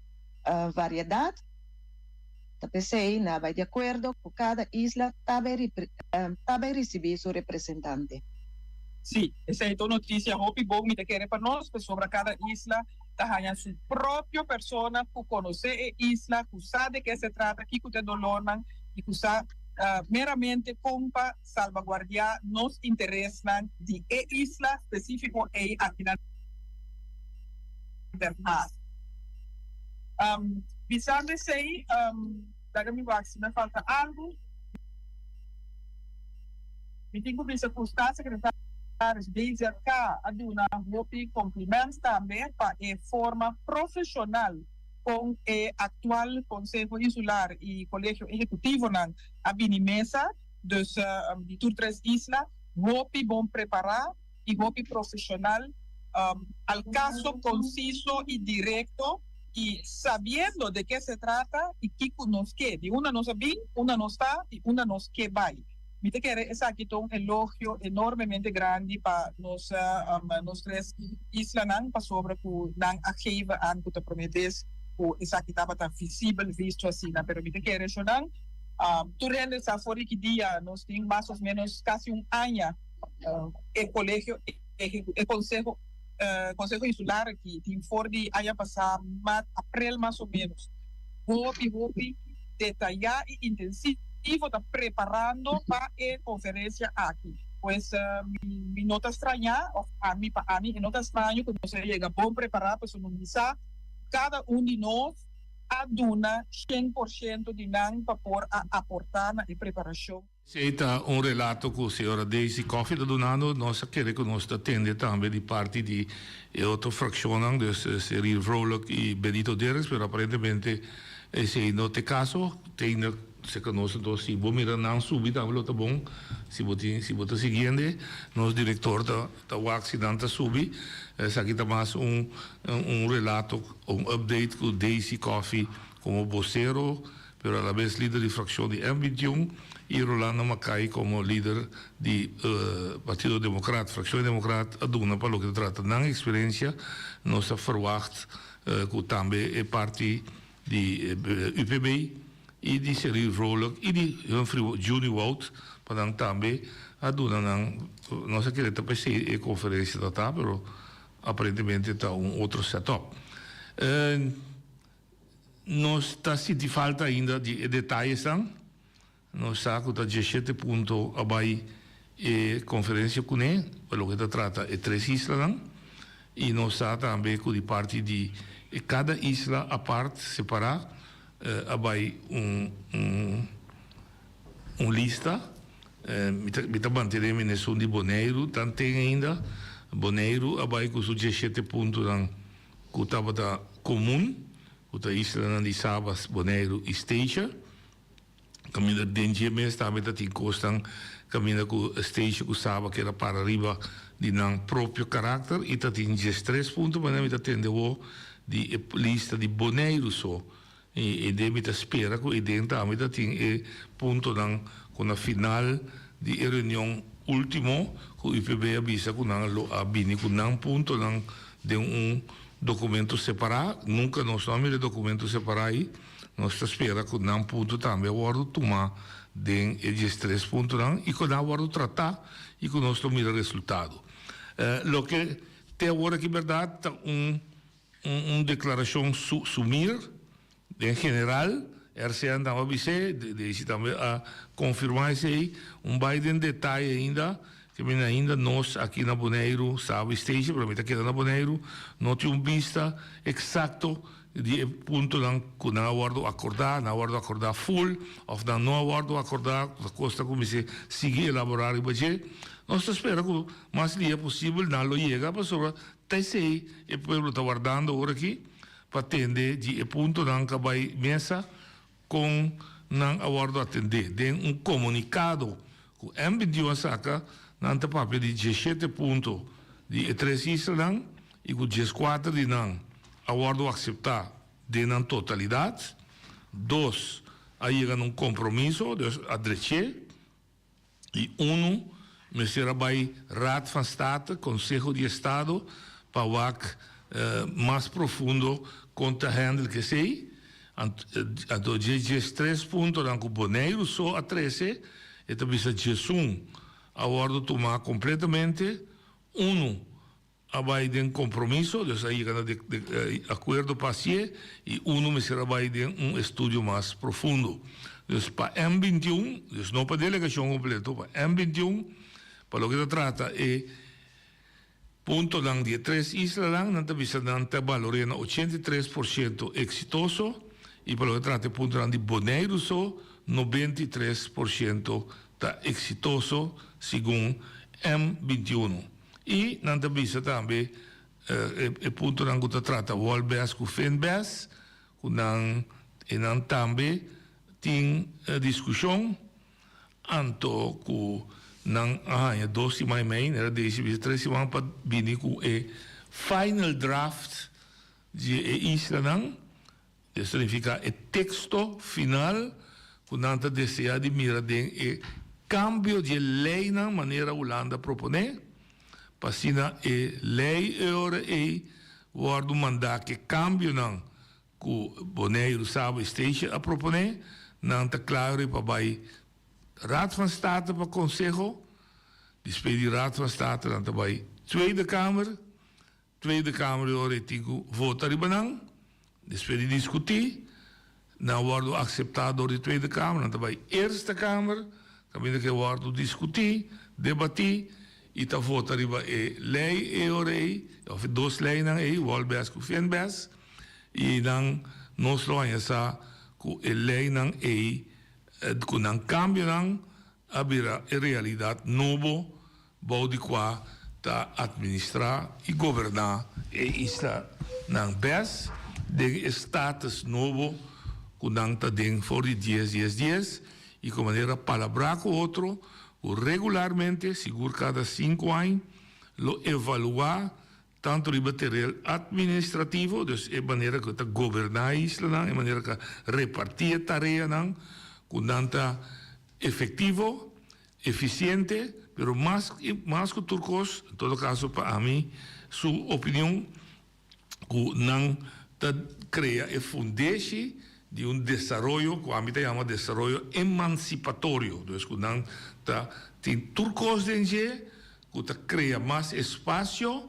Speaker 16: variedad. Pensei, nada de acuerdo con cada isla, tabe recibir su representante.
Speaker 15: Sí, esa es la noticia, Hopi Bom, me quiere para nosotros, sobre cada isla, tahanha su propia persona, que conoce la isla, que sabe de qué se trata, que te dolonan, y que sabe meramente compa salvaguardiar nos interesan de qué isla específico hay aquí en Den Haag. Visando isso aí, me se me falta algo. Me tenho que custar secretários BZK a dar cumprimentos também para a forma profissional com o atual Conselho Insular e Colégio Executivo a mesa dus de todas três islas, hopi bom preparar e hopi profissional, al caso conciso e direto, y sabiendo de qué se trata y qué nos queda. Una nos bien, una no está y una nos que va. Me te quiere es aquí un elogio enormemente grande para nos tres islas para sobre que nan ageva an que te prometes o es aquí estaba tan visible visto así, pero me te quiere yo tu rendes a fuera que día nos tiene más o menos casi un año el colegio el consejo Conselho Insular aqui, tem for de aí passar abril mais ou menos. Hopi detalhar e intensivo está preparando para a conferência aqui. Pois me nota estranha, a mim nota estranho quando você chega bom preparar para não missar cada de nós aduna 100% de não para por aportar na preparação.
Speaker 14: Seita relato com a senhora Daisy Coffey da Donano, nós queremos que nós atende também de parte de outra fração, dus Cyril Vrolijk e Benito Deres, mas aparentemente esse não tem caso, tem se que nós dois se bom mirar não subir, também tá bom, se botar seguinte, nosso diretor da Waxi não tá subir, aqui tá mais relato, update com Daisy Coffey como vocero, pero a la vez líder de fracción de M21 y Rolando Macay como líder de Partido Democrat, fracción Democrat, aduna para lo que trata de experiencia, nos ha verwacht que también es parte de UPB y de Cyril Vrolijk y de Humphrey Juni Wout, para también aduna, no sé qué etapa es la conferencia total, pero aparentemente está un otro setup. Nós está sentindo falta ainda de detalhes, nós sabemos que está 17 pontos abaixo a conferência com ele, pelo que trata é 3 islas, e nós sabemos também que de parte de cada isla a parte separar abaixo lista, me está mantendo a menção de Bonaire, tanto tem ainda Bonaire abaixo com os 17 pontos que estava comum. Uta isla de Sabas, Bonaire e Station. Caminha dentro mês também tem costan caminha com Station com Saba que era para arriba de não próprio caráter e tem 13 pontos mas não tem de lista de Bonaire só e deve espera que dentro também tem ponto não com a final de reunião último que o IPB avisa que não abini com não ponto não de documento separado, nunca nós temos de documento separado, nós esperamos que não ponto também o tomar de esses 3 pontos e que não o tratar e que nós tomamos o resultado. Lo que tem agora que verdade declaração sumir em geral, RCA andava a dizer, também a confirmar isso aí, Biden detalhe ainda que ainda nós aqui na Bonaire, sabe, Station, para mim está quedando na Bonaire, não tem vista exato die punto dan kuna acordo acordar full of dan no acordo acordar da costa como se sigue elaborar o budget. Nós esperamos que o mais dia possível não lo chega para sobre sei e pueblo está guardando agora aqui para atender de ponto dan que vai mesa com não acordo atender de comunicado que M21 saca não te papel de 17 pontos de 3 islas e com 14 de não acordo aceitar de na totalidade. 2 aí chega num compromisso a direita e 1 me será vai Raad van State, Conselho de Estado, para o mais profundo contra handle que sei. A do 13 pontos, com Boneiro só a 13, e também se Jesus a ordem tomar completamente. 1 vai de compromisso, dus aí de acordo parcial, e 1 me será vai de estudo mais profundo. Dus para M21, dus não para delegação completa, para M21, para o que se trata é ponto lang de 3 islas lang, não está vista nanta valorena 83% exitoso, e para o que trata ponto lang de Boneiro só 93% está exitoso, segundo M21. E não está vista também ponto lang que trata Walbes com Fenbes, e não também tem discussão anto com nang 12 mai era 13 semana para vir com o final draft de isla nang, isso significa o texto final que nanta deseja de mira de cambio de lei na maneira Holanda propõe, para sina lei euro guardo mandar que cambio nang que Boneiro sabe station a propõe, nanta claro para vai Raad van State para Conselho, despedir de Raad van State dan daarbij Tweede Kamer hoor ik votar in benang, despedir discutir, dan wordt acceptado door de Tweede Kamer, dan daarbij Eerste Kamer, dan ben ik wordt discutir, debatir, e ta votar in lei of 2 leis Walbes com Fenbes, e dan nós lo essa com lei nang com um cambio haverá em realidade novo de qua ta administrar e governar e isla nang bes de status novo com ta den for de 10 e com maneira palabra com outro regularmente seguro cada 5 anos lo evaluar tanto o material administrativo dus é maneira que ta governar a isla é maneira que repartir a tarefa com tanta efetivo, eficiente, pero más que turcos, en todo caso para mí, su opinión, que no crea el fundamento de desarrollo, que a mí se llama desarrollo emancipatorio. Entonces, que no tiene turcos dentro, que crea más espacio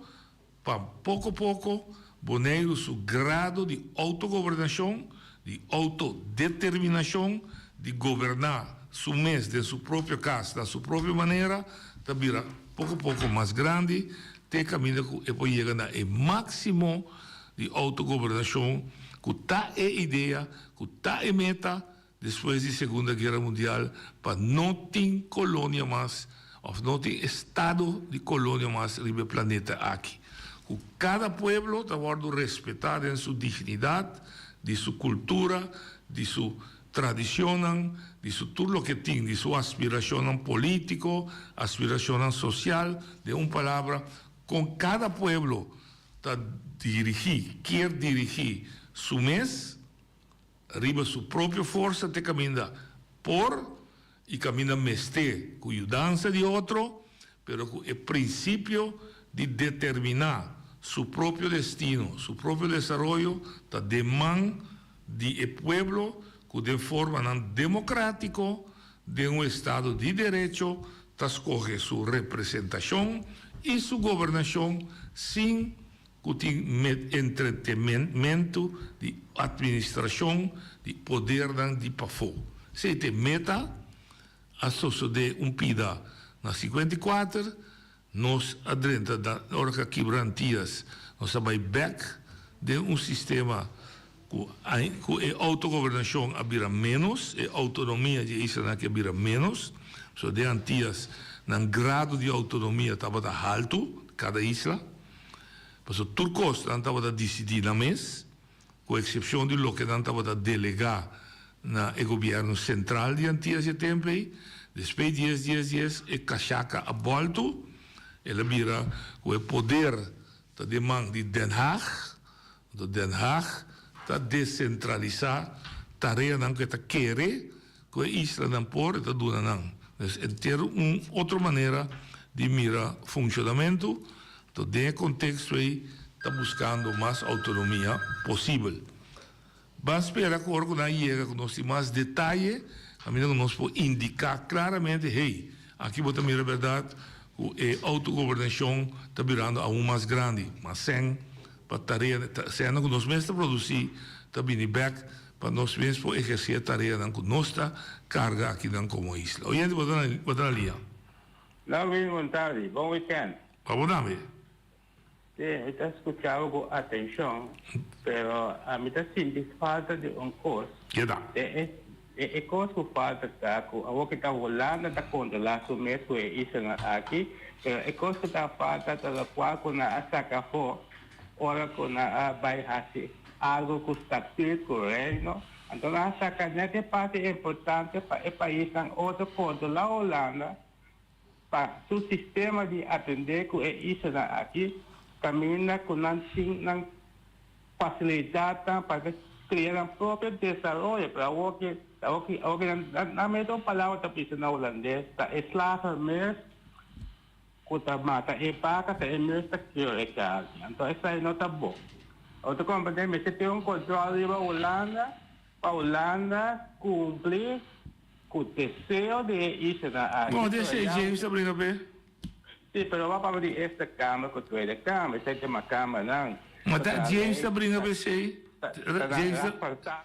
Speaker 14: para poco a poco poner su grado de autogobernación, de autodeterminación, de governar su mês de sua própria casa, da sua própria maneira, tá vira pouco a pouco mais grande, tem caminho que depois chega no máximo de autogovernação, que está a ideia, que está a meta, depois da Segunda Guerra Mundial, para não ter colônia mais, ou não ter estado de colônia mais no planeta aqui. Que cada pueblo está respeitado em sua dignidade, de sua cultura, de sua tradición, de su todo lo que tiene, de su aspiración político, aspiración social, de una palabra, con cada pueblo quiere dirigir su mes, arriba su propia fuerza, te camina por y camina meste, con ayudanza de otro, pero con el principio de determinar su propio destino, su propio desarrollo, te demanda del pueblo de forma democrática, de un Estado de Derecho, escoge su representación y su gobernación sin entretenimiento de administración de poder de PAFO. Se te meta, a de un pida na 54, nos adrenta da hora que quebrantias, nos vai back de un sistema com a autogovernação abira menos, a autonomia de Israel que abira menos, so de antias num grado de autonomia estava da alto cada isla, mas o turcos não estava da decidir na mês, com exceção de lo que não estava da delegar na governo central de antias e tempo, depois 10 e cachaca a volta, ela vira o poder da demanda de Den Haag está descentralizar tarefa não que está querer que a isla não pode está dando não. Então, ter outra maneira de mirar funcionamento, então, dentro do contexto aí, está buscando mais autonomia possível. Vamos esperar que o órgão chegue com mais detalhe, a medida que nós podemos indicar claramente, hey, aqui vou mirar a verdade, a autogovernação está virando a mais grande, mas sem para tarefa, sendo que nós mesmos produzir, está vindo back para nós mesmos exercer a tarefa que nossa carga aqui como isla. Hoje, vou dar a linha.
Speaker 17: Não, boa tarde, bom weekend.
Speaker 14: Vamos lá, meu.
Speaker 17: Sí, está escuchando con atención, pero a mí está sin falta de un curso.
Speaker 14: ¿Qué da?
Speaker 17: El curso falta está, algo que está volando está controlando su mes que hizo aquí, pero el curso está falta de lo cual con la saca fo, ahora con la baja algo que está correcto. Entonces la saca es parte importante para el país en otro controlar Holanda para su sistema de atender que hizo aquí. Camina con una facilidad para criar un propio desarrollo, pero la mejor palabra está en holandés, es la mes que mata y paga que es está entonces ahí no está bueno. Otro compañero se tiene un control de Holanda, para Holanda cumplir con el deseo de irse a
Speaker 14: No, deseo James está brincando bem.
Speaker 17: Sí, pero va para abrir esta cámara con tu de cámara, esta es una cámara, ¿no?
Speaker 14: Mas James está brincando bem, sei. James
Speaker 17: está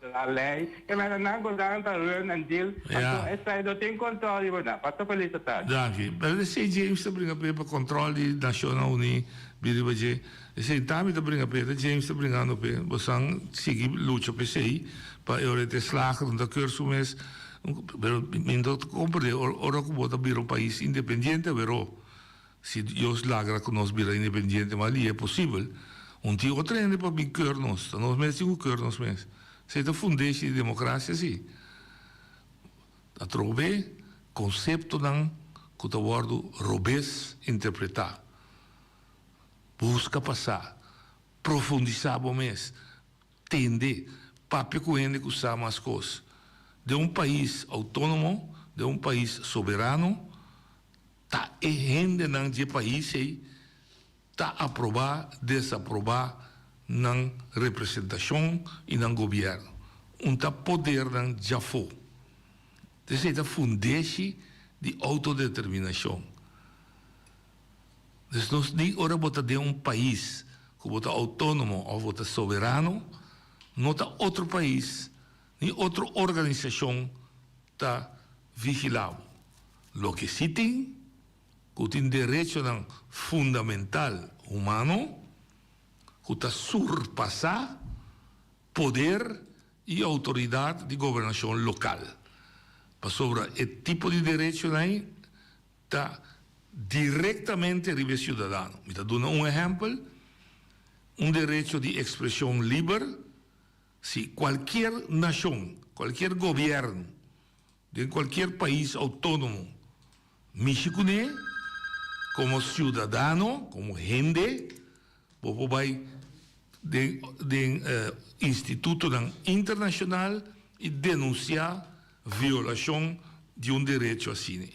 Speaker 17: la lei, que me não gostando para o Andil, então essa aí não tem controle, não. Passo felicidade.
Speaker 14: Danke. Mas sei James está brincando bem para controle nacional uni, biribaje. Sei também está brincando bem, James está brincando bem. Você seguir luta para sei para eu ter slagen da curso mês. Pero mientras compre ahora como também um país independente, pero se Deus lagra que nós vira independente, mas ali é possível. Tio outro ainda para bem cur nós mesmo cur nós mesmo. Se é fundamento de democracia sim. A trobe conceito não que o word robes interpretar. Busca passar, profundizar o mês, tende, papi coende que usar mais coisas. De um país autônomo, de um país soberano, está errando não de país aí, está aprovar, desaprovar na representação e no governo. Tá poder não já foi. Então, é fundeste de autodeterminação. Então, nós nem ora botar de um país que botar autônomo ou botar soberano, não está outro país, nem outra organização está vigilando. Lo que sí tem, que tem direito fundamental humano, que está surpassar poder e autoridade de governação local. Para sobre o tipo de direito aí, está diretamente ribe cidadão. Me está dando um exemplo, direito de expressão livre. Si cualquier nación, cualquier gobierno de cualquier país autónomo mexicano, como ciudadano, como gente, va de instituto internacional y denunciar violación de un derecho así.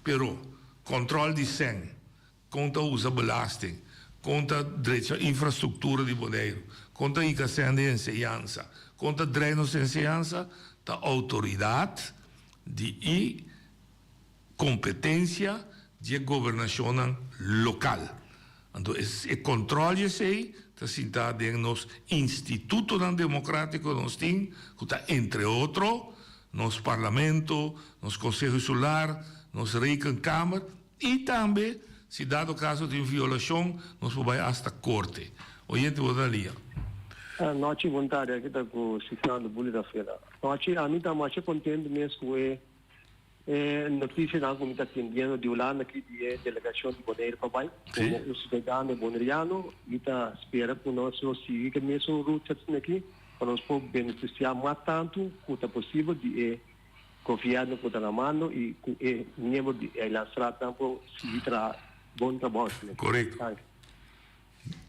Speaker 14: Pero control de sen, contra usa belasting, contra derecho a infraestructura de boneiro, contra a educação de enseñanza, contra treinos de enseñanza, da autoridade e competência de governação local. Então, esse controle aí está sentado em nos instituto democrático nós temos, que está entre outros, nos parlamento, nos conselho solar, nos reikencâmara e também, se dado caso de violação, nós vamos até a corte. Oyente, vou dar linha.
Speaker 18: Noite voluntária que está com o sistema de bolida-feira. Noite, a mim está mais contente mesmo com notícia da comunidade indiana de Holanda que é delegação de Bonaire para baixo. O cidadão bonaireano e está espera que nós seguir que mesmo rutas aqui para nós poder beneficiar mais tanto quanto possível de confiar no que está na mão e membro de la strada para seguir bom trabalho.
Speaker 14: Correto.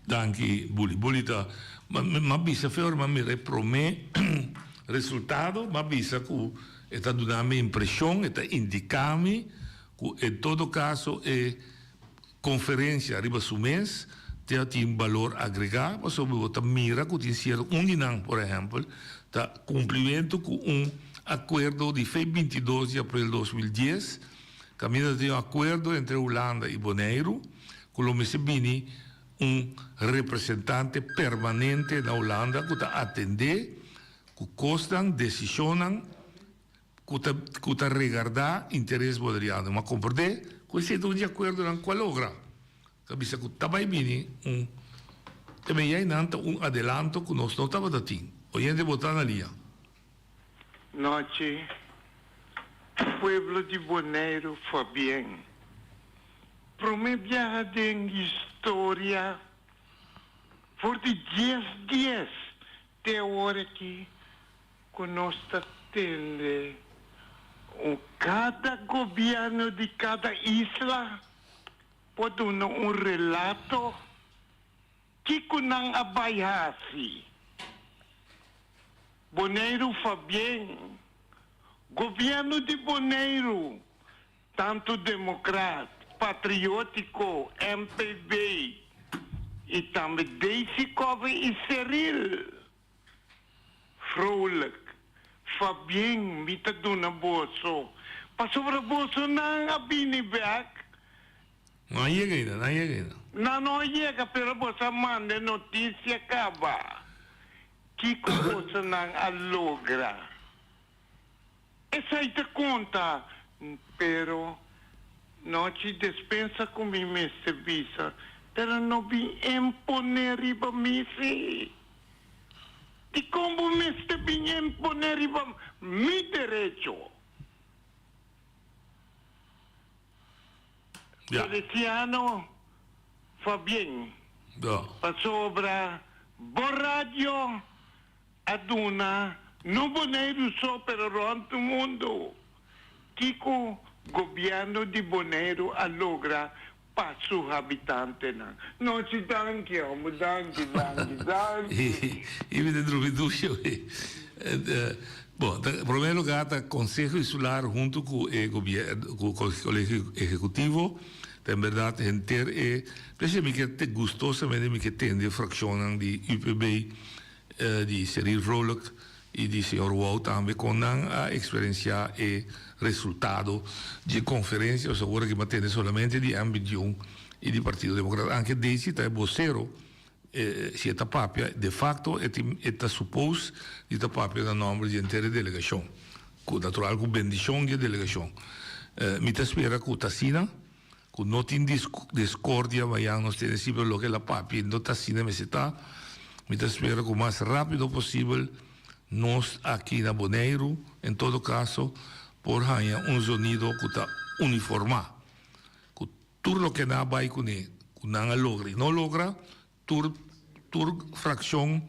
Speaker 14: Danke, Bulita. Ma bisa ferma mi reprome resultado, ma bisa que está dando impressão, está indicando que em todo caso conferência arriba su mês tem um valor agregado, mas sobre o mira que tem sido por exemplo, tá cumprimento com acordo de 22 de abril de 2010, caminho de acordo entre Holanda e Bonaire, com o Messebini representante permanente na Holanda que está atender, que costam, decisionam, que está regardar interesse bodriano. Mas compreende? Que se não de acordo com qual obra. Cabeça que também vini também aí nanta adelanto que nós não estava dating. Hoje botar na linha.
Speaker 19: Noite, pueblo de Bonaire foi bem. Promedia de história por de 10 dias até a hora que conosco tende cada governo de cada isla pode dar relato que kunang abayasi. Bonaire foi bem. Governo de Bonaire, tanto democrata, patriótico, MPB, e também Deisikov e Cyril. Vrolijk, Fabien, mita duna boso. Passou para boso nang abinibak.
Speaker 14: Não chega ainda.
Speaker 19: Não chega, pero bosa manda notícia acaba. Que coisa nang alogra. Essa aí te conta, pero não te dispensa com minha serviço, pero não vi imponer riba misi. E como me está bem imponer riba mi direito? Feliciano, Fabien, para sobra, borradio, aduna, não Bonaire só, pero ronto mundo. Kiko, governo de Bonaire alogra para os habitantes. Não se danke, danke.
Speaker 14: E me dentro bom, primeiro lugar, o Conselho Insular junto com o Colégio Executivo, tem verdade, inteiro, principalmente que gostosamente que tem de fração de UPB, de Cyril Vrolijk e de Sr. Wau também, com a experiência e resultado de conferência, eu seguro que mantém somente de ambição e de Partido Democrata. Anche desse está vocero, se está papia, de facto, está suposto de estar papia no nome de inteira delegação, com natural com bendição de delegação. Me espera que o Tassina, que não tem discórdia, mas nós temos sempre o que é a papia, não Tassina, mas está, me espera que o mais rápido possível, nós aqui na Bonaire, em todo caso, por ganhar sonido que está uniformado. Que tudo o que não vai com ele, que não logra. Não logra, tur fração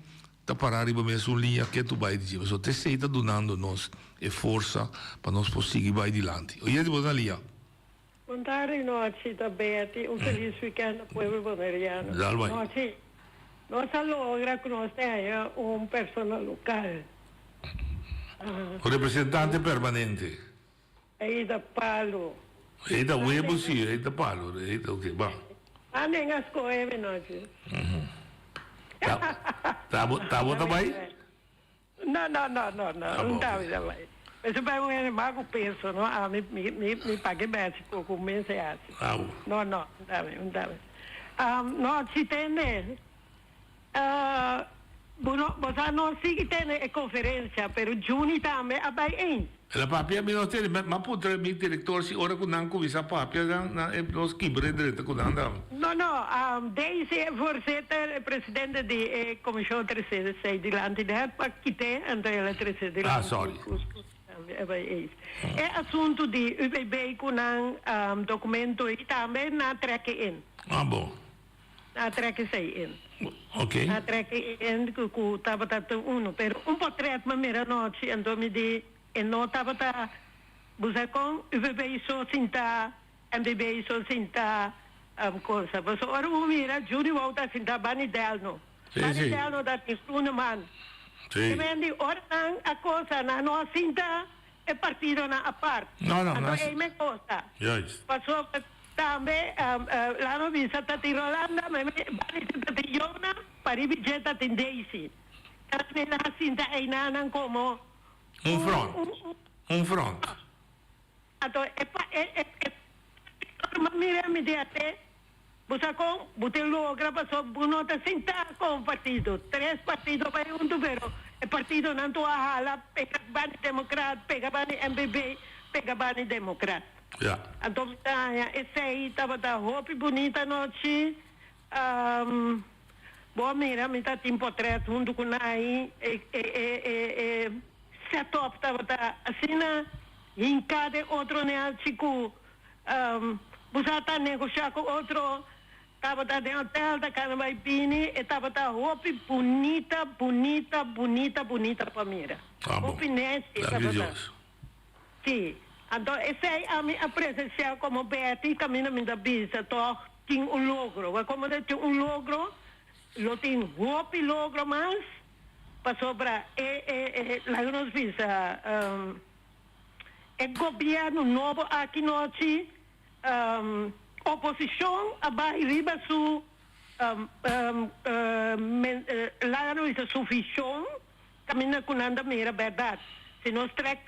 Speaker 14: está parar em mesma linha que tu vai dizer. Mas o TC está dando nos força para nós conseguir ir adiante. Hoje é de boa linha.
Speaker 20: Boa tarde, noite, Betty. Feliz weekend ao povo bonaireano. Noite, nós logra que nós tenhamos persona local.
Speaker 14: O representante permanente.
Speaker 20: Aí da Palo.
Speaker 14: Aí da Webo, sim, aí da Palo. Aí da o que? Bom.
Speaker 20: Ah, nem as coisas, noite.
Speaker 14: Tá bom também?
Speaker 20: Não tá também. Mas eu pego mago penso, não? Ah, me paguei bem, com mês é assim. Não, tá bem. Não, se tem, né? Você não sigue tendo conferência, pero Juni também é bem.
Speaker 14: La papia ministeri, ma putre mi diretor si ora kunang ku bisa papia na los kibre direct kunang da.
Speaker 20: No, deze voorzitter, president de commissie 366 di lanti de pakite en de elektriciteit.
Speaker 14: Sorry.
Speaker 20: É assunto de UBB kunang documento e também na trekke in.
Speaker 14: Bom.
Speaker 20: Na trekke zij in.
Speaker 14: Ok.
Speaker 20: Na trekke in ku tabata uno, pero un portret ma mera noche en domidi en no tabata busacon UBB so sinta MBB so sinta cosa. So ora mira Juni volta sinta bani delno. Bani delno dat is una man.
Speaker 14: Sì.
Speaker 20: Quindi ora a cosa na no sinta e partito na a parte.
Speaker 14: No.
Speaker 20: Allora è me cosa.
Speaker 14: Yes.
Speaker 20: Passò també l'hanno vista di Rolanda, ma bani di Jona, pari vigetta di Daisy. Nella sinta è nana come
Speaker 14: un front.
Speaker 20: Allora ma mi dite busacon butel logra passò bunota sinta con partito, tres partito per un vero e partito non to hala pega bani democrat, pega bani MBB, pega bani democrat.
Speaker 14: Ja.
Speaker 20: Então, esse aí estava da roupa bonita noite. Bom, mira, me tá tem portrait junto com aí. Setup estava da assim em cada outro né chico. Você tá negociar com outro. Estava da de hotel da casa vai pini. Estava da roupa bonita para mira. Roupa nesse.
Speaker 14: Maravilhoso.
Speaker 20: Sim. Então, esse aí a presença como Betty, caminha da bisa, então, tem logro. Como tem logro, lo tem roupa logro, mas, para sobra, lá nos bisa, o governo novo aqui noite, oposição, abaixo, riba, lá nos bisa, suficiente, caminha com nada mera verdade. Se nós traz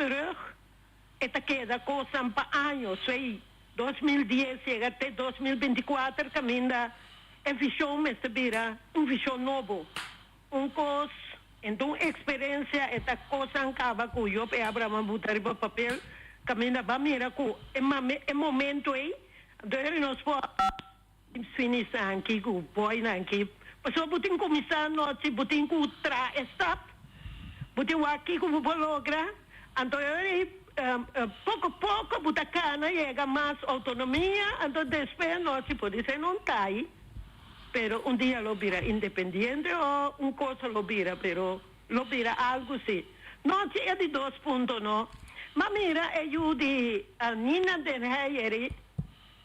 Speaker 20: esta queda coisa para anos, 2010 chega até 2024, caminha é visão, mas vira visão novo. Coisa, então, experiência, esta coisa acaba com eu, Abraham, botar para papel, caminha para mira com é momento aí, então, nós podemos finalizar aqui, com o boy, aqui, mas eu botem começar, nós botem com o stop, botem aqui com o bologra, então, pouco a pouco, Butacana chega mais autonomia, então depois nós podemos dizer não está aí, mas dia lo vira independente ou coisa lo vira, pero lo vira algo sim. Nós é de 2 pontos, não? Mas mira, eu de Nina de Heieri,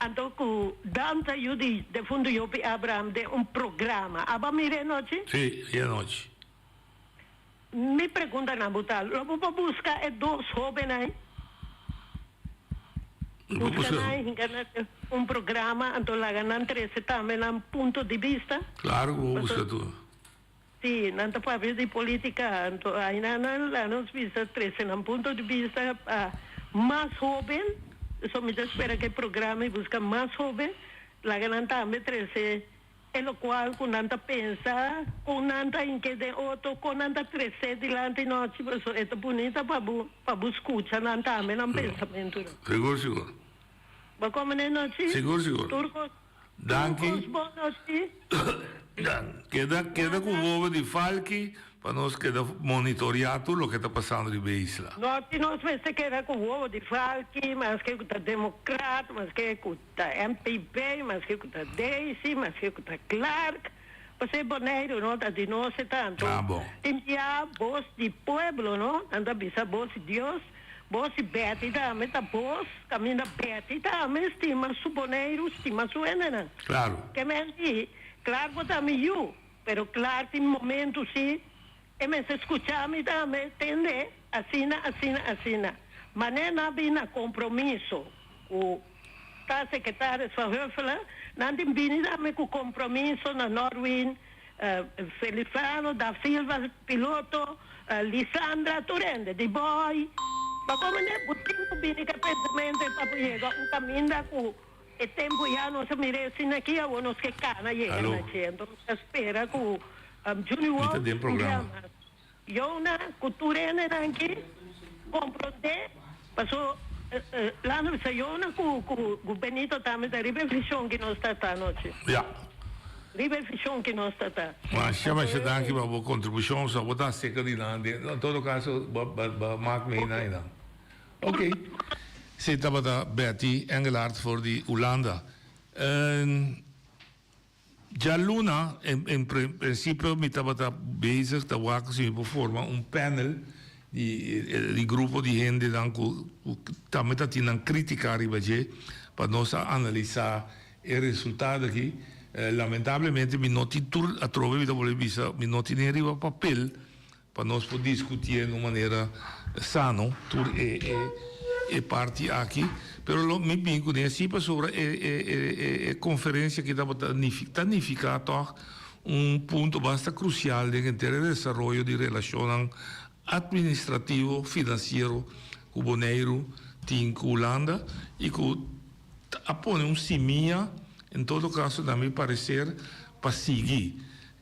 Speaker 20: então com Danta eu de fundo eu Abraham de programa. Aba mira noite?
Speaker 14: Sim, é noite.
Speaker 20: Me pergunta na botal, eu vou buscar 2 jovens buscar programa, então lá ganham 13 também ponto de vista.
Speaker 14: Claro, vou buscar tudo.
Speaker 20: Sim, não para ver de política, então aí lá nos vista 13 ponto de vista mais jovem, só me espera que o programa busca mais jovem, lá ganham também 13. É o qual, quando anda pensa, quando anda em que de outro, quando anda 13 diante de nós, é bonita para escutar, não também não pensamento.
Speaker 14: Seguro.
Speaker 20: Mas como é noite?
Speaker 14: Seguro.
Speaker 20: Turcos.
Speaker 14: Danke. Queda com o ovo de Falchi, para nós queda monitoreado o que está passando na isla.
Speaker 20: Nós vemos que era com o ovo de Falchi, mas que com a Democrata, mas que com a MPP, mas que com a Daisy, mas que com a Clark. Você boneiro, não está de nós tanto.
Speaker 14: Bom.
Speaker 20: Tem já voz de povo, não? Anda bisa voz de Deus. Voz de Betty também, tá voz, caminha Betty também, estima su boneiro, estima su enena.
Speaker 14: Claro.
Speaker 20: Que me claro que também eu, pero claro tem momento sim, e me se escuchar-me também, entende? Assim. Mas não havia compromisso. O secretário de Verheuvel, não tem também com compromisso na Norwin, Feliciano, da Silva, piloto, Lisandra, Turende, de boy. Mas como não é tempo bem que pensamento para chegar caminho com o tempo já não se merece aqui a uns que cana chega na gente. Então espera com Junior.
Speaker 14: Tem programa.
Speaker 20: Eu na cultura aqui compreender Passou lá no Sayona com o Benito também da riflessão que nós está noite. Riflessão que nós está.
Speaker 14: Mas chama se dá aqui uma contribuição só botar seca de lá. Em todo caso, maak me ainda. Ok. Ze hebben daar Betty Engelhard voor die Hollanda. Ja, Luna, in principe, met dat bezig, dat waken ze vormen panel, die groepen die hen die dan met dat in een critica ribaje, para nós analisar o resultado aqui. Lamentavelmente, mi noti tur a trove vida vole visa, mi noti nem arriva papel, para nós poder discutir de uma maneira sano, tur e parte aqui, pero me bingo nem assim sobre a conferência que estava tanificar toch ponto bastante crucial em termos de desenvolvimento de relação administrativo, financeiro com Bonaire, com Holanda e com apone seminha, em todo caso, na meu parecer, para seguir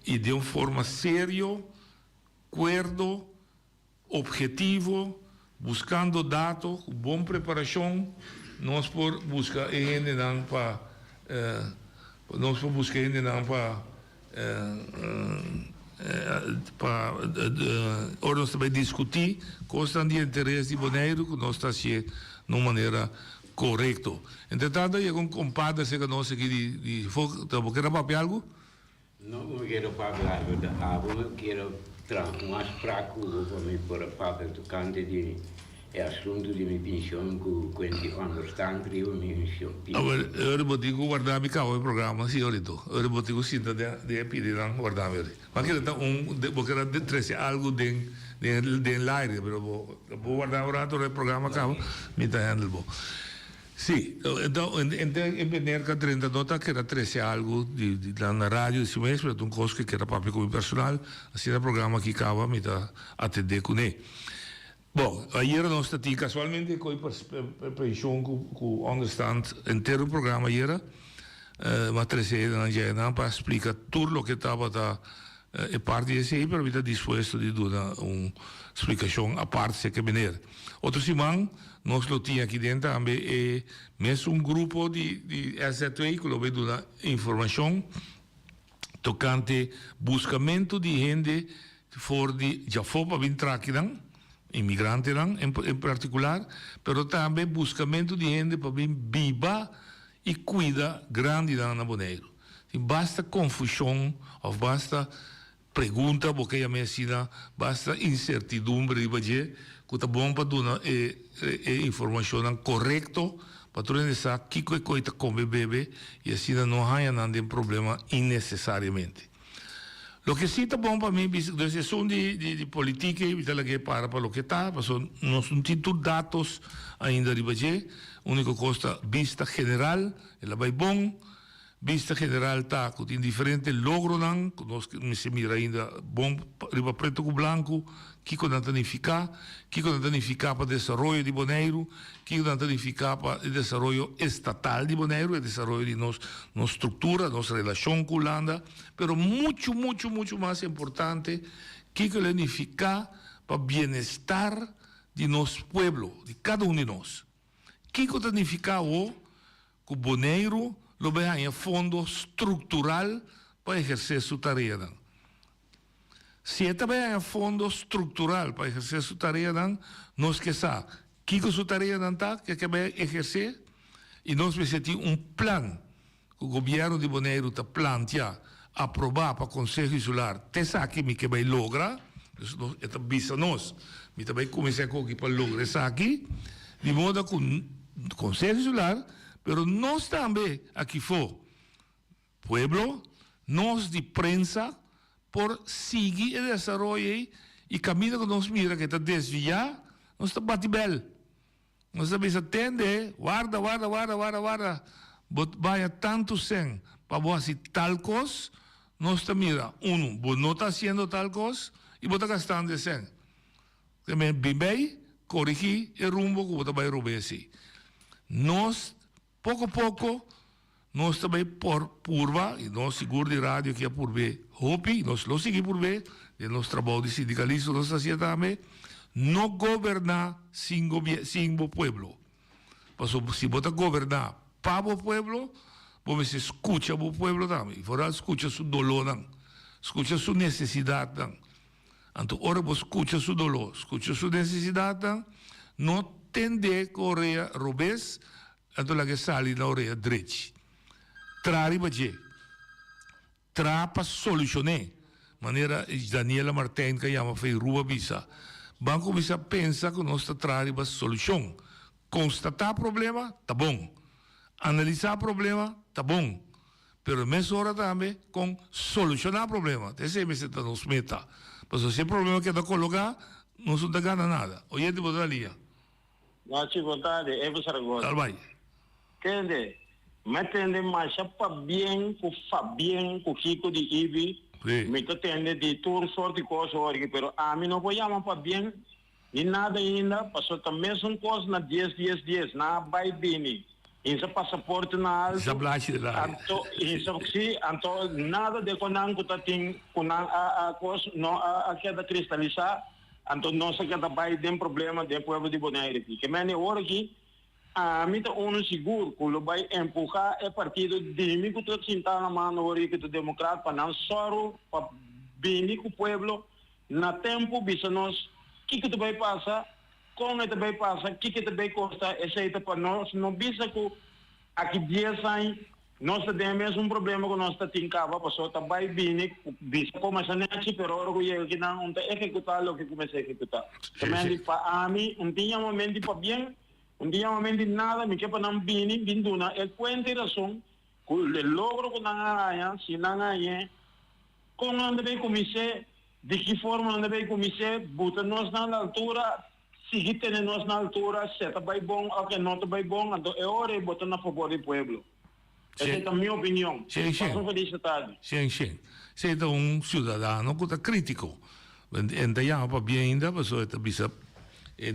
Speaker 14: e de uma forma séria, cuerdo, objetivo, buscando dados, boa preparação, nós por buscar ainda não para nós por buscar ainda não para nós também discutir coisas de interesse de Bonaire que nós está se de uma maneira correta. Entretanto, eu com compadre que nós aqui de fogo, quer papel algo?
Speaker 21: Não quero falar da água, quero trazer mais fraco para mim por a papel do canto de assunto de minha pensão com quanti understand rio minha pensão.
Speaker 14: Eu vou dizer guardar mi cavo o programa, sim, olha tu. Eu vou dizer sinta de pedir não guardar ele. Mas que está vou querer de trazer algo de aire, pero vou guardar o rato o programa cavo, me está handle. Sim, então, em Benerca 30 nota que era 13 algo lá na rádio esse mês, mas um coisa que era papel como personal, assim o programa que acaba me está atender com ele. Bom, ayer nós estamos casualmente com a pensão com understand inteiro o programa ayer, mas 13 anos já não para explicar tudo o que estava da parte desse aí, para estar disposto de dar uma explicação à parte se que venir. Outro semana nós lo tínhamos aqui dentro também mesmo grupo de SZ2 que vai dar informação tocante buscamento de gente já foi para vir aqui imigrante em particular, pero também buscamento de gente para vir viva e cuida grande na Bonaire. Basta confusão ou basta pergunta porque a medicina basta incertidumbre de que está bom para dar informação correta para tu saber que coisa come bebe e assim não há nenhum problema innecessariamente. O que sim está bom para mim, decisão de política, e para o que está, nós não temos dados ainda de baixo, a única coisa, vista geral, ela vai bom, vista geral está com diferentes logros, nós se mira ainda bom, riba preto com branco, que não danificar para o desenvolvimento de Bonaire, que não danificar para o desenvolvimento estatal de Bonaire, o desenvolvimento de nossa estrutura, nossa relação com a Holanda, mas muito mais importante, que danificar para o bem-estar de nosso povo, de cada de nós. Que danificar o que Bonaire lo vai em fundo estrutural para exercer sua tarefa. Se também é fundo estrutural para exercer sua tarefa, nós que sabe que sua tarefa está, que vai exercer, e nós precisamos de plano que o governo de Bonaire está planteando, aprovar para o Conselho Insular, até sabe que vai lograr, então visa nós, mas também começar para lograr isso aqui, de modo que o Conselho Insular, mas nós também aqui for, pueblo, nós de prensa, por seguir o desenvolvimento e caminho que nós mira que está desviado, nós está batibel. Nós está atender, guarda, vai tanto sem para você tal coisa, nós está mira, não está fazendo tal coisa e você está gastando sem. Também bem, corrigir o rumbo que você vai roubar assim. Nós, pouco a pouco, nós também por curva, e nós seguro de rádio que é por ver, hopi, nós lo seguimos por ver, e nosso trabalho de sindicalista nós fazemos também, no gobernar sin pueblo. Paso si vota gobernar para o pueblo, vos se escucha o pueblo también. Fora escucha su dolor, escucha su necesidad. Entonces, ahora vos escucha su dolor, escucha su necesidad, no tende a oreja robes, entonces la que sale la oreja derecha. Trari baje. Tra para solucionar. Manera Daniela Martin que llama fei rua bisa. Banco bisa pensa que nós trari para solução. Constatar problema, tá bom. Analisar problema, tá bom. Pero mesma hora também com solucionar problema. Esse é a nossa meta. Mas se o problema que está colocar, não se dá gana nada. Hoje de botar ali.
Speaker 19: Não te vontade, é você agora.
Speaker 14: Tá bem.
Speaker 19: Entende? Mas tende mais para bem, com Fabian, com Kiko de Ibi. Me tende de toda sorte de coisas, pero a mim não vou chamar para bem, nem nada ainda, passou também são coisas na 10, na vai bem. Isso passaporte na alto. Isso então nada de quando que tá tem quando a coisa não a queda cristalizar, então não se queda vai tem problema de povo de Bonaire que mene hora aqui a mim tá seguro que o vai empurrar é partido de mim que tu sentar na mão hora que tu democrata para não soro para bem com o povo na tempo bisa nós que tu vai passar como tu vai passar que tu vai custar essa é para nós não bisa que aqui 10 anos nós temos problema que nós temos passou tá vai bem bisa começa nesse pero agora que não tá executar o que comecei a executar também para a mim tinha momento para bem tinha momento nada me que para não bem binduna é quente razão que o logro que não há se não há como não deve começar de que forma não deve começar botar nós na altura se tendo nós na altura se tá bem bom ou que não tá bem bom então é hora de botar na favor do povo essa é a minha opinião passo felicidade
Speaker 14: sim se é cidadão que está crítico ainda já para bem ainda passou esta bisa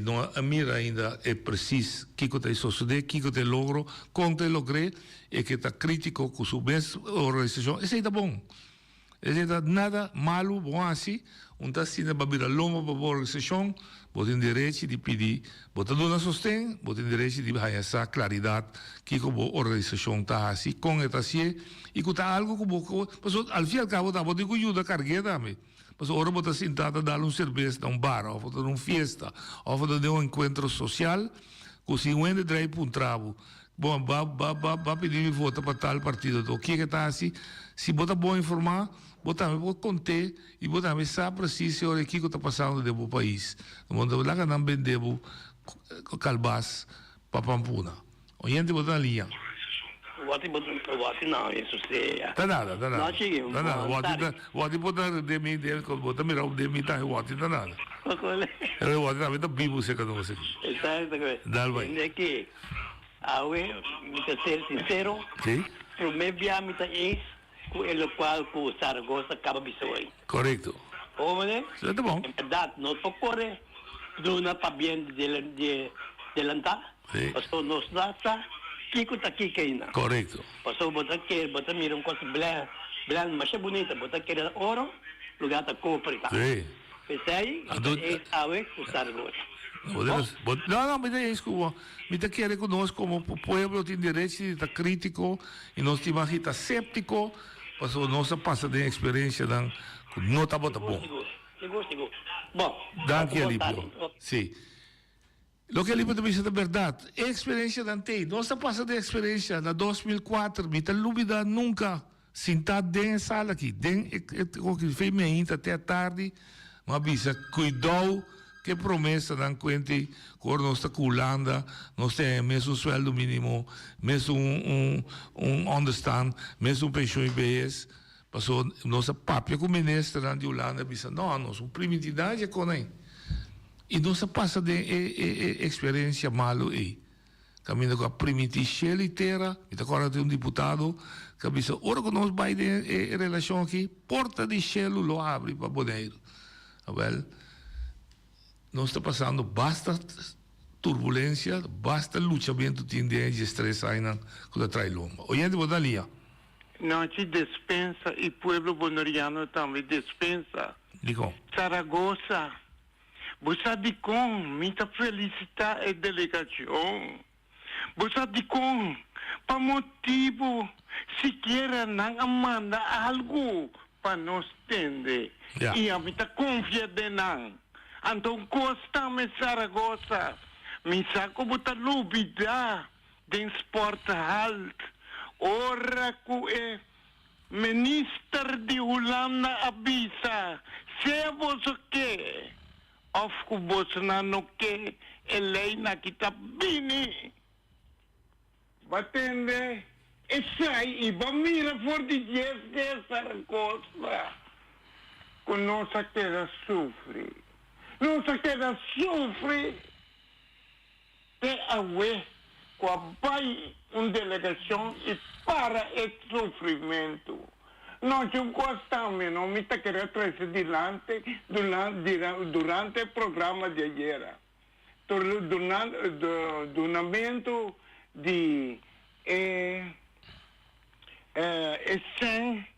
Speaker 14: não a mira ainda é preciso que está suceder que está logro contra logré é que está crítico com sua organização isso é bom isso é nada malo bom assim está sendo para virar loma para a organização você tem direito de pedir você não sustém você tem direito de dar essa claridade que a organização está assim com esta assim e que está algo que você ao fim e ao cabo está você ajuda a carregar também mas agora você está sentado a dar cerveja a bar ou fazer uma festa ou fazer encontro social que se vende daí para trabo bom vai pedir voto para tal partido o que está assim se você é bom informar você também pode contar e você também sabe preciso o que está passando no país onde lá que não vendemos calbas para Pampuna o gente você está ali
Speaker 3: Wati não, isso é.
Speaker 14: Tá nada.
Speaker 3: Não cheguei.
Speaker 14: Tá nada. Wati botar de mim dele, botar mirar de mim tá Wati tá nada. Eu Wati também tá vivo você cada você.
Speaker 3: Exato.
Speaker 14: Dá bem.
Speaker 3: É que me ser sincero.
Speaker 14: Sim.
Speaker 3: Pro me via me tá ex com ele qual com Saragossa acaba bisoi.
Speaker 14: Correto.
Speaker 3: Homem.
Speaker 14: Tá bom.
Speaker 3: É verdade, não pode dona para bem de lantar.
Speaker 14: Sim.
Speaker 3: Passou nos data Kiko tá aqui ainda.
Speaker 14: Correto.
Speaker 3: Passou botar mira coisa blan, mas é bonita, botar ouro, lugar tá copra.
Speaker 14: Sim.
Speaker 3: Pensei, é awe com Saragossa.
Speaker 14: Não, mas é isso que me está querendo conosco como o povo tem direito de estar crítico e nós temos que estar séptico, porque nossa passa de experiência não está bom.
Speaker 3: Seguro. Bom.
Speaker 14: Dá aqui alívio. Sim. Lo que ele pode dizer é verdade. É experiência dante. Nossa passa de experiência na 2004, me tem dúvida nunca sentado dentro da sala aqui, dentro que fez ainda até a tarde, mas bisa cuidou que promessa dan quente com nossa culanda, nós temos mesmo sueldo mínimo, mesmo understand, mesmo pensão IBS, passou nossa papia com o ministro de Holanda, bisa não, nós uma primitividade com ele. E não se passa de experiência malo aí. Caminho com a primitiva inteira, e agora tem deputado que diz, ora que nós vai de relação aqui, porta de Shell lo abre para Bonaire. Well, nós está passando basta turbulência, basta luchamento de estresse aí com a trailomba. Oyente, boa ali.
Speaker 19: Não se dispensa e o povo bonariano também dispensa.
Speaker 14: Digo.
Speaker 19: Saragossa. Você de com, muita felicidade e delegação. Você de com, para motivo, se queira não amanda algo para nós entender. E a muita confia de não. Então, costa me Saragossa, me saco botar lubida, den sport halt. Ora que é minister de Holanda avisa, se você quer, of que você não quer, Helena kita bini. Batende, e sai, e mira for de Jesus Saragossa, que nossa queda sofre. Nossa queda sofre, te awe, com uma delegação e para o sofrimento. Nós gostamos, não me está querendo trazer durante o programa de ayer. Donamento de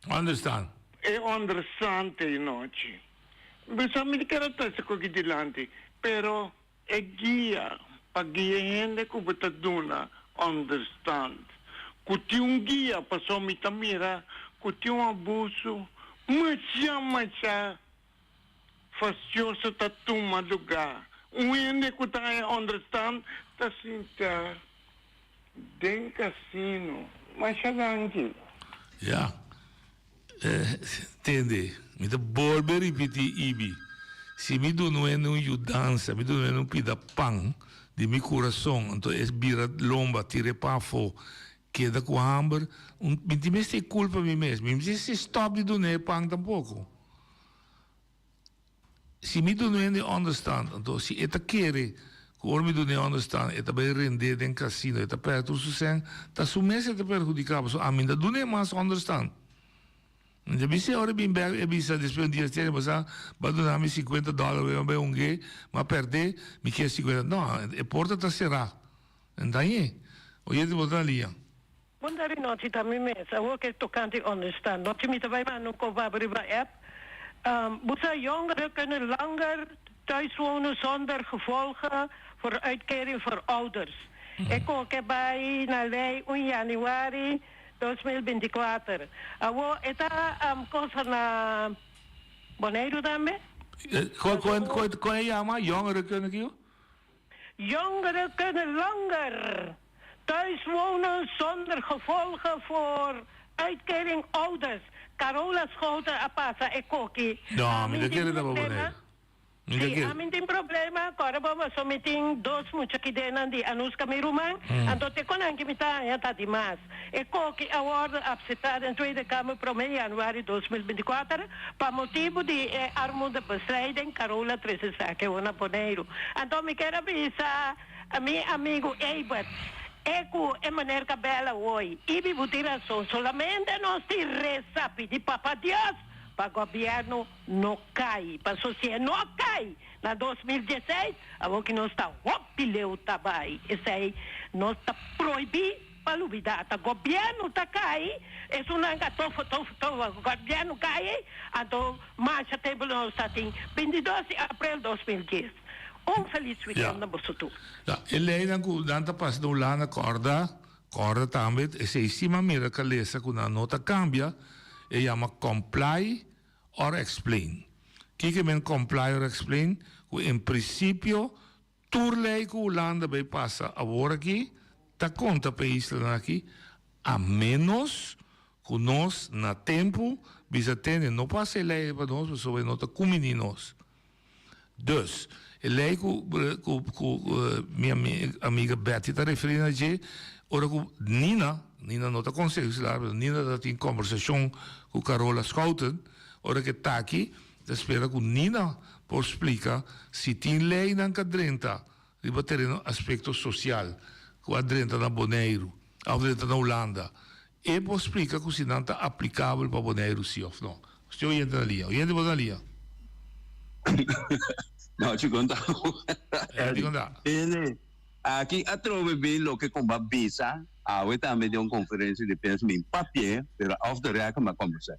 Speaker 14: Understand?
Speaker 19: Understand noite. Bisa me quero trazer com aqui delante, pero é guia. Pag-guia hindi ko bata duna understand. Kuti yung guia, paso mitamira, kuti yung abuso, masya, fastyoso tatuma lugar. Hindi ko tayo understand, tasinta, den casino, masya ganji.
Speaker 14: Ja, entende? Me dá bolbe repetir ibi. Se me do não é não dança, me do não é não pida pão de meu coração, então é bira lomba, tire para fora, queda com hambre, me tem culpa mim mesmo, me se stop de donar pão tampouco. Se me do não é understand, então se eta quer, quando me do não understand, eta vai render em casino, eta perto o sucesso, tá sumesse eta perjudicado, so a mim do não é mais understand. Já vi se ora bem bem e bisa depois dia ter mas vai dar me $50 eu bem um gay mas perder me quer 50 não é porta tá será então aí hoje de botar ali
Speaker 20: Bondari noite também mesa o que tocante understand noite me vai mas não cobre ba app você jongeren kunnen langer thuis wonen zonder gevolgen voor uitkering voor ouders ik ook bij na lei 1 januari 2024. Awo eta cosa na Bonaire também?
Speaker 14: Kon je maar jongeren kunnen kieu?
Speaker 20: Jongeren kunnen langer thuis wonen zonder gevolgen voor uitkering ouders. Carola Schouten apasa e koki.
Speaker 14: No, mi quiere da Bonaire.
Speaker 20: Sì, amin din problema, kora ba somiting dos mucho ki denan di Anuska Miruman, anto te kon anche mita ya tati mas. E koki award accettado in Tweede Kamer pro mei januari 2024 pa motivo di armoedebestrijding Carola Tresesake una Bonaire. Anto mi quero avisa a mi amigo Ebert. Ecco, e maneira cabela oi. Ibi butira solamente nos ti resapi di Papa Dios. Para o governo não cai, para a sociedade não cai. Na 2016, a que não está opileu tabai, esse aí não está proibido para duvidar. O governo está cai, isso não é o governo cai, então marcha teve no statin 22 de abril de 2010. Feliz weekend na Bosutu.
Speaker 14: Ele ainda danta passa do lá na corda também, e se cima mira que lesa com a nota cambia. E chama comply or explain. Que men comply or explain? In princípio, turlei que o Holanda vai passar agora aqui, tá conta para Isla aqui, a menos que nós, na tempo, bisa ter, não passa lei para nós, mas sobre nós, comini nós. Dus, a lei que minha amiga Betty está referindo a gente, ora que Nina não está conseguindo, Nina está em conversação com Carola Schouten, ora que está aqui, espera que Nina possa explicar se tem lei na cadrenta, riba ter um aspecto social, que a cadrenta na Bonaire, a cadrenta na Holanda, e possa explicar que se não está aplicável para Bonaire, sim ou não. Estou indo ali,
Speaker 2: Não, te contar. Ele, aqui, a trove bem o que com a visa, a também de uma conferência de pensamento em papel, pero off the record uma conversa.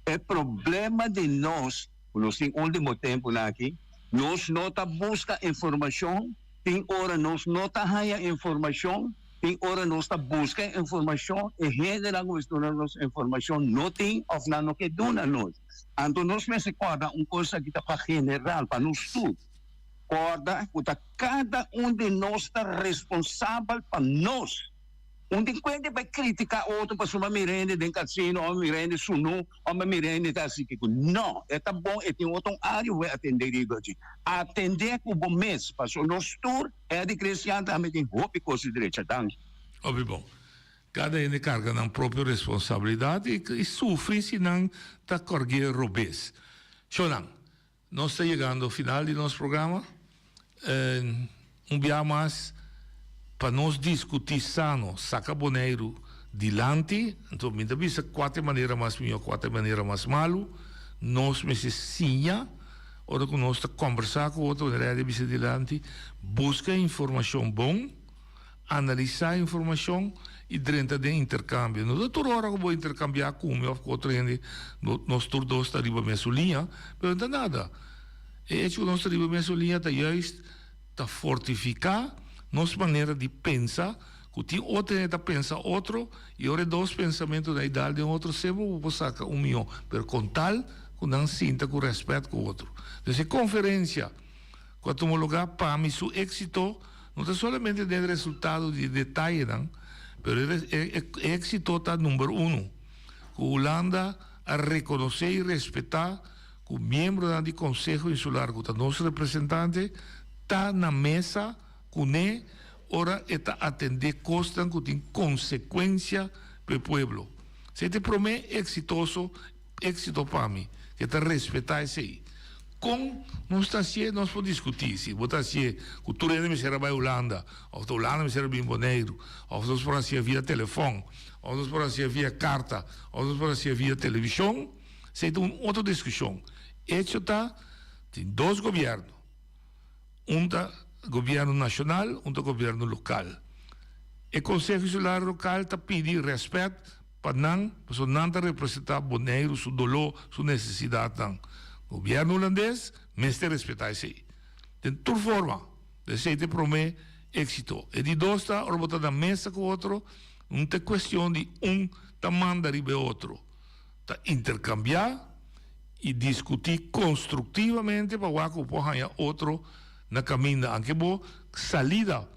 Speaker 2: O problema de nós temos último tempo aqui, Nos nota busca informação, tem hora nos nota haya informação, tem hora nos busca informação e general nos informação não tem of não que dona nós. Então nós me recorda uma coisa que está para general para nós tudo. Recorda que cada de nós está responsável para nós. Onde quando vai criticar outro para sua mirende de casino, ou mirende sunu, ou mirende da assim que não, é tá bom, é tem outro área vai atender isso. Atender com o bom mês, para o nosso tour é de cristiano também tem roupa e coisa direita, tá?
Speaker 14: Óbvio bom. Cada um carga na própria responsabilidade e sofre se não tá correndo robês. Xonan, nós está chegando ao final do nosso programa. Dia mais para nós discutir sano, saca boneiro dilante, então me dá vista 4 maneiras mais melhor, 4 maneiras mais malo, nós me se sinha, ora que nós conversar com outro, de vista dilante, busca informação bom, analisar informação e dentro de intercâmbio. Não é toda hora que vou intercambiar com o meu outro gente, nós todos está riba minha linha, mas não é nada. É que nós riba minha linha está justo, está fortificar nossa maneira de pensar, que tem outro que pensa outro, e ora dois pensamentos da idade de outro, sempre vou sacar meu, per com tal, que não sinta com respeito com o outro. Então, conferência, quando um lugar para mim, seu êxito, não é somente de resultado de detalhe, não, mas é êxito está número 1. Que a Holanda a reconhecer e respeitar que o membro do Conselho Insular, que é nosso representante, está na mesa, que ora está atender costas que tem consequência para o povo. Se te promete exitoso, êxito para mim, que está respeitar isso aí. Com nós está se nós podemos discutir se botar se cultura de me será para Holanda, ou da Holanda me será bem boneiro, ou nós podemos ser via telefone, ou nós podemos ser via carta, ou nós podemos ser via televisão, se tem outra discussão. Isso está tem 2 governos, governo nacional, governo local. O Conselho Insular Local está pedindo respeito para não representar boneiro, seu dolor, sua necessidade. O governo holandês, mas tem respeitar isso aí. De toda forma, você te promete êxito. E de 2 está, ora botar na mesa com o outro, não tem questão de tá manda ribe outro. Está intercambiar e discutir construtivamente para que possa outro na caminho, anche bo salida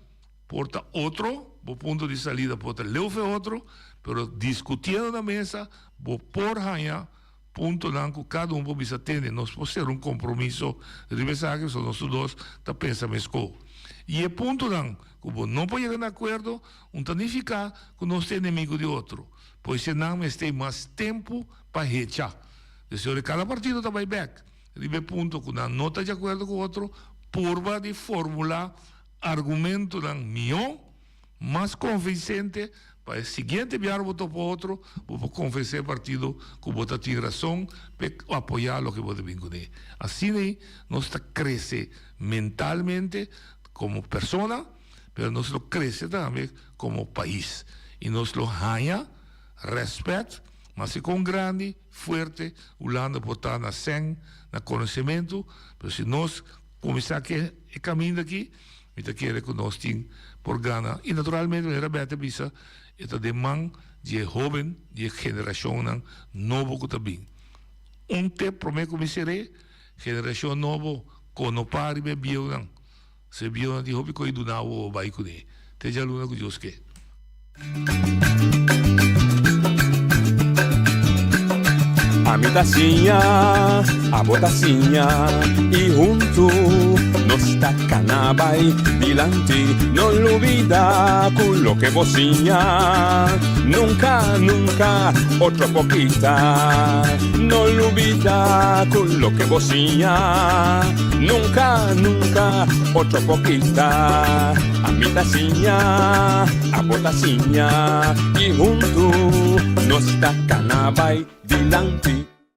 Speaker 14: porta outro, bo ponto de salida porta leuve outro, pero discutindo na mesa, bo por hanha ponto não que cada pode atender, nós podemos ter compromisso de pensar que são nós dois tá pensa mesco. E é ponto não que bo não pode chegar a acordo, significa que nós temos inimigo de outro, pois senão nós temos mais tempo para rechar. Então, cada partido está back. Ribe ponto que não está de acordo com o outro, purva de formular argumento meu mais convincente para o seguinte viar voto para outro, para convencer o partido que vota tem razão para apoiar o que vota bem com ele. Assim, nós cresce mentalmente como pessoa, mas nós cresce também como país. E nós ganha respeito, mas com grande, forte, Holanda pode estar na sen, na conhecimento, mas se nós começar que o caminho daqui, me quer que nós temos por gana. E naturalmente, era bem bisa, é demanda de jovem, de geração nova que também. Te promete que me serei, geração nova, quando pare, me viu não. Se viu não, de hobby que do não o vai com ele. Te já luna que Deus quer.
Speaker 13: A mi tacinha, a botacinha e junto nos tacanabay dilante, no olvida quello que vocinha, nunca, nunca, otra poquita, no olvida quello que vocinha, nunca, nunca, otra poquita, a mi tacinha, a botacinha e junto nos tacanabay dilante.